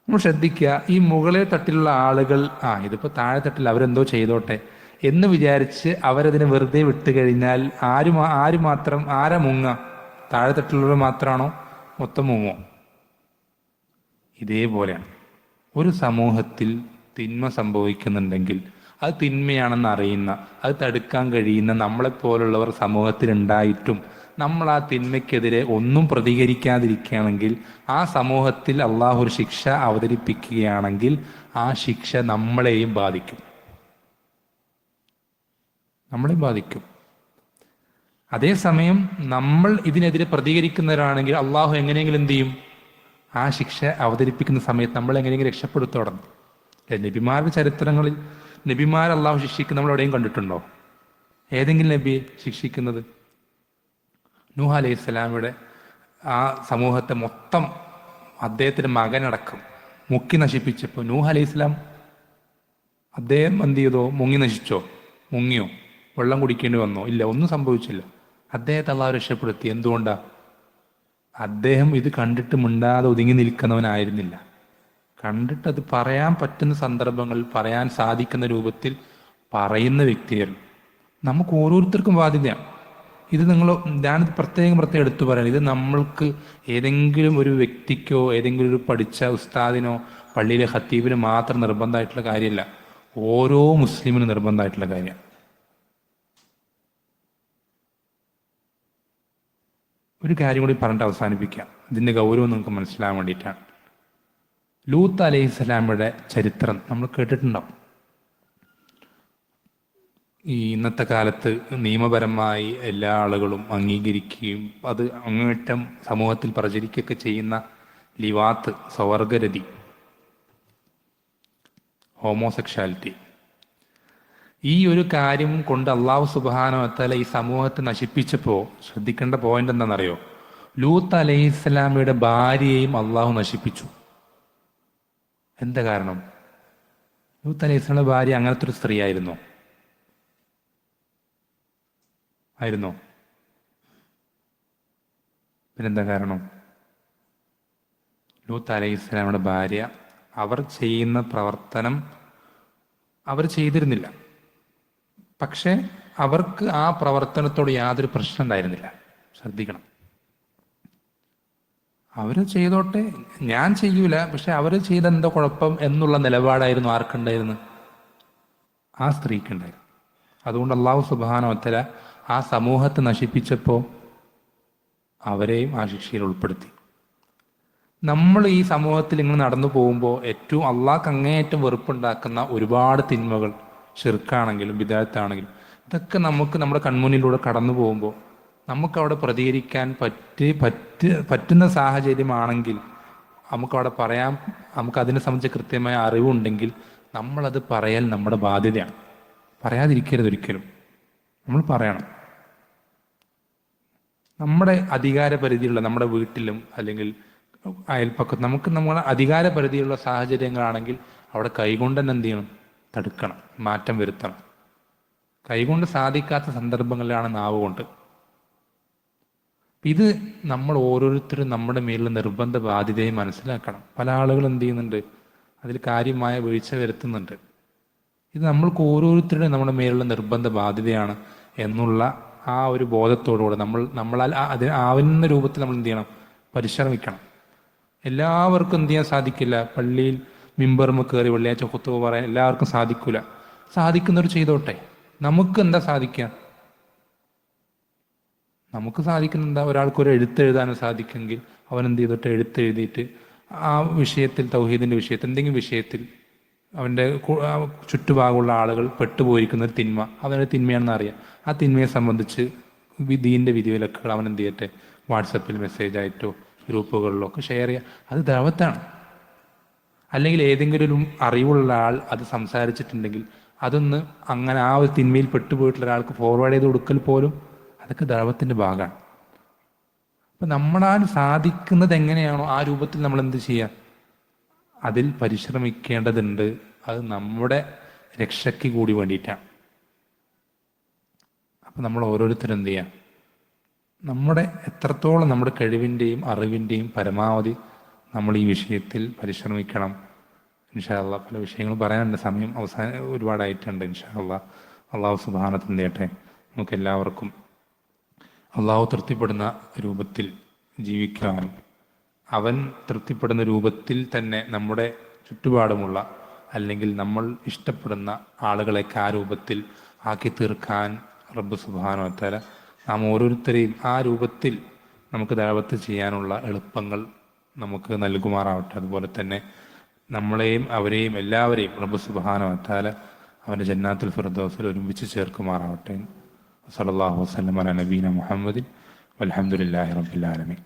നമ്മൾ ശ്രദ്ധിക്കുക, ഈ മുകളിലെ തട്ടിലുള്ള ആളുകൾ ഇതിപ്പോൾ താഴെ തട്ടിൽ അവരെന്തോ ചെയ്തോട്ടെ എന്ന് വിചാരിച്ച് അവരതിനെ വെറുതെ വിട്ട് കഴിഞ്ഞാൽ ആരാ മുങ്ങ? താഴെ തട്ടിലുള്ളവർ മാത്രമാണോ? മൊത്തം മുങ്ങോ? ഇതേപോലെയാണ് ഒരു സമൂഹത്തിൽ തിന്മ സംഭവിക്കുന്നുണ്ടെങ്കിൽ അത് തിന്മയാണെന്ന് അറിയുന്ന, അത് തടുക്കാൻ കഴിയുന്ന നമ്മളെപ്പോലുള്ളവർ സമൂഹത്തിലുണ്ടായിട്ടും നമ്മൾ ആ തിന്മയ്ക്കെതിരെ ഒന്നും പ്രതികരിക്കാതിരിക്കുകയാണെങ്കിൽ, ആ സമൂഹത്തിൽ അള്ളാഹു ഒരു ശിക്ഷ അവതരിപ്പിക്കുകയാണെങ്കിൽ ആ ശിക്ഷ നമ്മളെയും ബാധിക്കും. അതേസമയം നമ്മൾ ഇതിനെതിരെ പ്രതികരിക്കുന്നവരാണെങ്കിൽ അള്ളാഹു എങ്ങനെയെങ്കിലും എന്ത് ചെയ്യും? ആ ശിക്ഷ അവതരിപ്പിക്കുന്ന സമയത്ത് നമ്മൾ എങ്ങനെയെങ്കിലും രക്ഷപ്പെടുത്തോടണം. നബിമാരുടെ ചരിത്രങ്ങളിൽ നബിമാർ അള്ളാഹു ശിക്ഷിക്കുന്ന നമ്മൾ എവിടെയും കണ്ടിട്ടുണ്ടോ? ഏതെങ്കിലും നബിയെ ശിക്ഷിക്കുന്നത്? നൂഹ് അലൈഹി സ്വലാമിയുടെ ആ സമൂഹത്തെ മൊത്തം അദ്ദേഹത്തിൻ്റെ മകനടക്കം മുക്കി നശിപ്പിച്ചപ്പോൾ നൂഹ് അലൈഹി സ്വലാം അദ്ദേഹം എന്ത് ചെയ്തോ? മുങ്ങി നശിച്ചോ? മുങ്ങിയോ? വെള്ളം കുടിക്കേണ്ടി വന്നോ? ഇല്ല, ഒന്നും സംഭവിച്ചില്ല. അദ്ദേഹത്തെ അള്ളാഹു രക്ഷപ്പെടുത്തി. എന്തുകൊണ്ടാ? അദ്ദേഹം ഇത് കണ്ടിട്ട് മിണ്ടാതെ ഒതുങ്ങി നിൽക്കുന്നവനായിരുന്നില്ല. കണ്ടിട്ട് അത് പറയാൻ പറ്റുന്ന സന്ദർഭങ്ങളിൽ പറയാൻ സാധിക്കുന്ന രൂപത്തിൽ പറയുന്ന വ്യക്തികൾ. നമുക്ക് ഓരോരുത്തർക്കും ബാധ്യതയാണ്. ഇത് ഞാനിത് പ്രത്യേകം എടുത്തു പറയാം. ഇത് നമ്മൾക്ക് ഏതെങ്കിലും ഒരു വ്യക്തിക്കോ ഏതെങ്കിലും ഒരു പഠിച്ച ഉസ്താദിനോ പള്ളിയിലെ ഖത്തീബിന് മാത്രം നിർബന്ധമായിട്ടുള്ള കാര്യമല്ല, ഓരോ മുസ്ലിമിനും നിർബന്ധമായിട്ടുള്ള കാര്യമാണ്. ഒരു കാര്യം കൂടി പറഞ്ഞിട്ട് അവസാനിപ്പിക്കാം, ഇതിൻ്റെ ഗൗരവം നിങ്ങൾക്ക് മനസ്സിലാകാൻ വേണ്ടിയിട്ടാണ്. ലൂത്ത് അലൈഹിസ്സലാമയുടെ ചരിത്രം നമ്മൾ കേട്ടിട്ടുണ്ടാവും. ഈ ഇന്നത്തെ കാലത്ത് നിയമപരമായി എല്ലാ ആളുകളും അംഗീകരിക്കുകയും അത് അങ്ങേറ്റം സമൂഹത്തിൽ പ്രചരിക്കുകയൊക്കെ ചെയ്യുന്ന ലിവാത്ത്, സ്വവർഗരതി, ഹോമോസെക്ഷാലിറ്റി, ഈ ഒരു കാര്യം കൊണ്ട് അള്ളാഹു സുബ്ഹാനഹു വ തആല ഈ സമൂഹത്തെ നശിപ്പിച്ചപ്പോൾ ശ്രദ്ധിക്കേണ്ട പോയിന്റ് എന്താണെന്നറിയോ? ലൂത്ത് അലൈഹിസ്സലാമയുടെ ഭാര്യയെയും അള്ളാഹു നശിപ്പിച്ചു. എന്താ കാരണം? ലൂത്ത് അലൈഹിസ്സലാമയുടെ ഭാര്യ അങ്ങനത്തെ ഒരു സ്ത്രീ ആയിരുന്നോ? പിന്നെന്താ കാരണം? ലൂത്ത് അലൈഹിസ്സലാമയുടെ ഭാര്യ അവർ ചെയ്യുന്ന പ്രവർത്തനം അവർ ചെയ്തിരുന്നില്ല. പക്ഷെ അവർക്ക് ആ പ്രവർത്തനത്തോട് യാതൊരു പ്രശ്നം ഉണ്ടായിരുന്നില്ല. ശ്രദ്ധിക്കണം. അവർ ചെയ്തോട്ടെ, ഞാൻ ചെയ്യൂല, പക്ഷെ അവർ ചെയ്ത എന്താ കുഴപ്പം എന്നുള്ള നിലപാടായിരുന്നു ആർക്കുണ്ടായിരുന്നു? ആ സ്ത്രീക്കുണ്ടായിരുന്നു. അതുകൊണ്ട് അള്ളാഹു സുബ്ഹാനഹു വ തആല ആ സമൂഹത്തെ നശിപ്പിച്ചപ്പോൾ അവരെയും ആ ശിക്ഷയിൽ ഉൾപ്പെടുത്തി. നമ്മൾ ഈ സമൂഹത്തിൽ ഇങ്ങനെ നടന്നു പോകുമ്പോൾ ഏറ്റവും അള്ളാഹ്ക്ക് അങ്ങേയറ്റം വെറുപ്പുണ്ടാക്കുന്ന ഒരുപാട് തിന്മകൾ, ഷിർക്കാണെങ്കിലും ബിദഅത്താണെങ്കിലും, ഇതൊക്കെ നമുക്ക് നമ്മുടെ കൺമുന്നിലൂടെ കടന്നു പോകുമ്പോൾ നമുക്കവിടെ പ്രതികരിക്കാൻ പറ്റുന്ന സാഹചര്യമാണെങ്കിൽ, നമുക്കവിടെ പറയാം, നമുക്കതിനെ സംബന്ധിച്ച് കൃത്യമായ അറിവുണ്ടെങ്കിൽ നമ്മളത് പറയൽ നമ്മുടെ ബാധ്യതയാണ്. പറയാതിരിക്കരുത് ഒരിക്കലും. നമ്മൾ പറയണം. നമ്മുടെ അധികാര പരിധിയുള്ള നമ്മുടെ വീട്ടിലും അല്ലെങ്കിൽ അയൽപ്പക്കത്ത് നമുക്ക് നമ്മുടെ അധികാര പരിധിയുള്ള സാഹചര്യങ്ങളാണെങ്കിൽ അവിടെ കൈകൊണ്ട് തന്നെ എന്ത് ചെയ്യണം? തടുക്കണം, മാറ്റം വരുത്തണം. കൈകൊണ്ട് സാധിക്കാത്ത സന്ദർഭങ്ങളിലാണ് നാവ് കൊണ്ട്. ഇത് നമ്മൾ ഓരോരുത്തരും നമ്മുടെ മേലുള്ള നിർബന്ധ ബാധ്യതയെ മനസ്സിലാക്കണം. പല ആളുകൾ എന്ത് ചെയ്യുന്നുണ്ട്? അതിൽ കാര്യമായ വീഴ്ച വരുത്തുന്നുണ്ട്. ഇത് നമ്മൾക്ക് ഓരോരുത്തരുടെ നമ്മുടെ മേലുള്ള നിർബന്ധ ബാധ്യതയാണ് എന്നുള്ള ആ ഒരു ബോധത്തോടുകൂടെ നമ്മളാൽ അതിന് ആവുന്ന രൂപത്തിൽ നമ്മൾ എന്ത് ചെയ്യണം? പരിശ്രമിക്കണം. എല്ലാവർക്കും എന്ത് ചെയ്യാൻ സാധിക്കില്ല. പള്ളിയിൽ മിമ്പർമ കയറി വെള്ളിയാഴ്ച ഖുത്ബ പറയാൻ എല്ലാവർക്കും സാധിക്കില്ല. സാധിക്കുന്നവർ ചെയ്തോട്ടെ. നമുക്ക് എന്താ സാധിക്കുക? നമുക്ക് സാധിക്കുന്ന എന്താ? ഒരാൾക്കൊരു എഴുത്തെഴുതാനും സാധിക്കുമെങ്കിൽ അവൻ എന്ത് ചെയ്തോട്ടെ? എഴുത്തെഴുതിയിട്ട് ആ വിഷയത്തിൽ, തൗഹീദിന്റെ വിഷയത്തിൽ, എന്തെങ്കിലും വിഷയത്തിൽ അവൻ്റെ ചുറ്റുഭാഗമുള്ള ആളുകൾ പെട്ടുപോയിരിക്കുന്ന ഒരു തിന്മ, അവൻ്റെ തിന്മയാണെന്ന് അറിയാം. ആ തിന്മയെ സംബന്ധിച്ച് ദീനിന്റെ വിധിവിലക്കുകൾ അവൻ എന്ത് ചെയ്യട്ടെ? വാട്സപ്പിൽ മെസ്സേജായിട്ടോ ഗ്രൂപ്പുകളിലോ ഒക്കെ ഷെയർ ചെയ്യുക. അത് ദഅവത്താണ്. അല്ലെങ്കിൽ ഏതെങ്കിലും ഒരു അറിവുള്ള ആൾ അത് സംസാരിച്ചിട്ടുണ്ടെങ്കിൽ അതൊന്ന് അങ്ങനെ ആ ഒരു തിന്മയിൽ പെട്ടുപോയിട്ടുള്ള ഒരാൾക്ക് ഫോർവേഡ് ചെയ്ത് കൊടുക്കൽ പോലും അതൊക്കെ ദഅവത്തിന്റെ ഭാഗമാണ്. അപ്പം നമ്മളാൽ സാധിക്കുന്നത് എങ്ങനെയാണോ ആ രൂപത്തിൽ നമ്മൾ എന്ത് ചെയ്യുക? അതിൽ പരിശ്രമിക്കേണ്ടതുണ്ട്. അത് നമ്മുടെ രക്ഷയ്ക്ക് കൂടി വേണ്ടിയിട്ടാണ്. അപ്പം നമ്മൾ ഓരോരുത്തരും എന്ത് ചെയ്യുക? നമ്മുടെ എത്രത്തോളം നമ്മുടെ കഴിവിൻ്റെയും അറിവിൻ്റെയും പരമാവധി നമ്മൾ ഈ വിഷയത്തിൽ പരിശ്രമിക്കണം. ഇൻഷാ അല്ലാഹ് പല വിഷയങ്ങൾ പറയാനുണ്ട്, സമയം ഒരുപാടായിട്ടുണ്ട്. ഇൻഷാ അല്ലാഹ് അള്ളാഹു സുബ്ഹാനഹു വ തആല നമുക്ക് എല്ലാവർക്കും അള്ളാഹു തൃപ്തിപ്പെടുന്ന രൂപത്തിൽ ജീവിക്കാനും അവൻ തൃപ്തിപ്പെടുന്ന രൂപത്തിൽ തന്നെ നമ്മുടെ ചുറ്റുപാടുമുള്ള അല്ലെങ്കിൽ നമ്മൾ ഇഷ്ടപ്പെടുന്ന ആളുകളെയൊക്കെ ആ രൂപത്തിൽ ആക്കി തീർക്കാൻ റബ്ബ് സുബ്ഹാനഹു വ തആല നാം ഓരോരുത്തരെയും ആ രൂപത്തിൽ നമുക്ക് ദഅവത്ത് ചെയ്യാനുള്ള എളുപ്പങ്ങൾ നമുക്ക് നൽകുമാറാവട്ടെ. അതുപോലെ തന്നെ നമ്മളെയും അവരെയും എല്ലാവരെയും റബ്ബ് സുബ്ഹാനഹു വ തആല അവൻ്റെ ജന്നാത്തുൽ ഫിർദൗസിൽ ഒരുമിച്ച് ചേർക്കുമാറാവട്ടെ. സല്ലല്ലാഹു അലൈഹി വസല്ലം അലാ നബീന മുഹമ്മദിൻ വൽഹംദുലില്ലാഹി റബ്ബിൽ ആലമീൻ.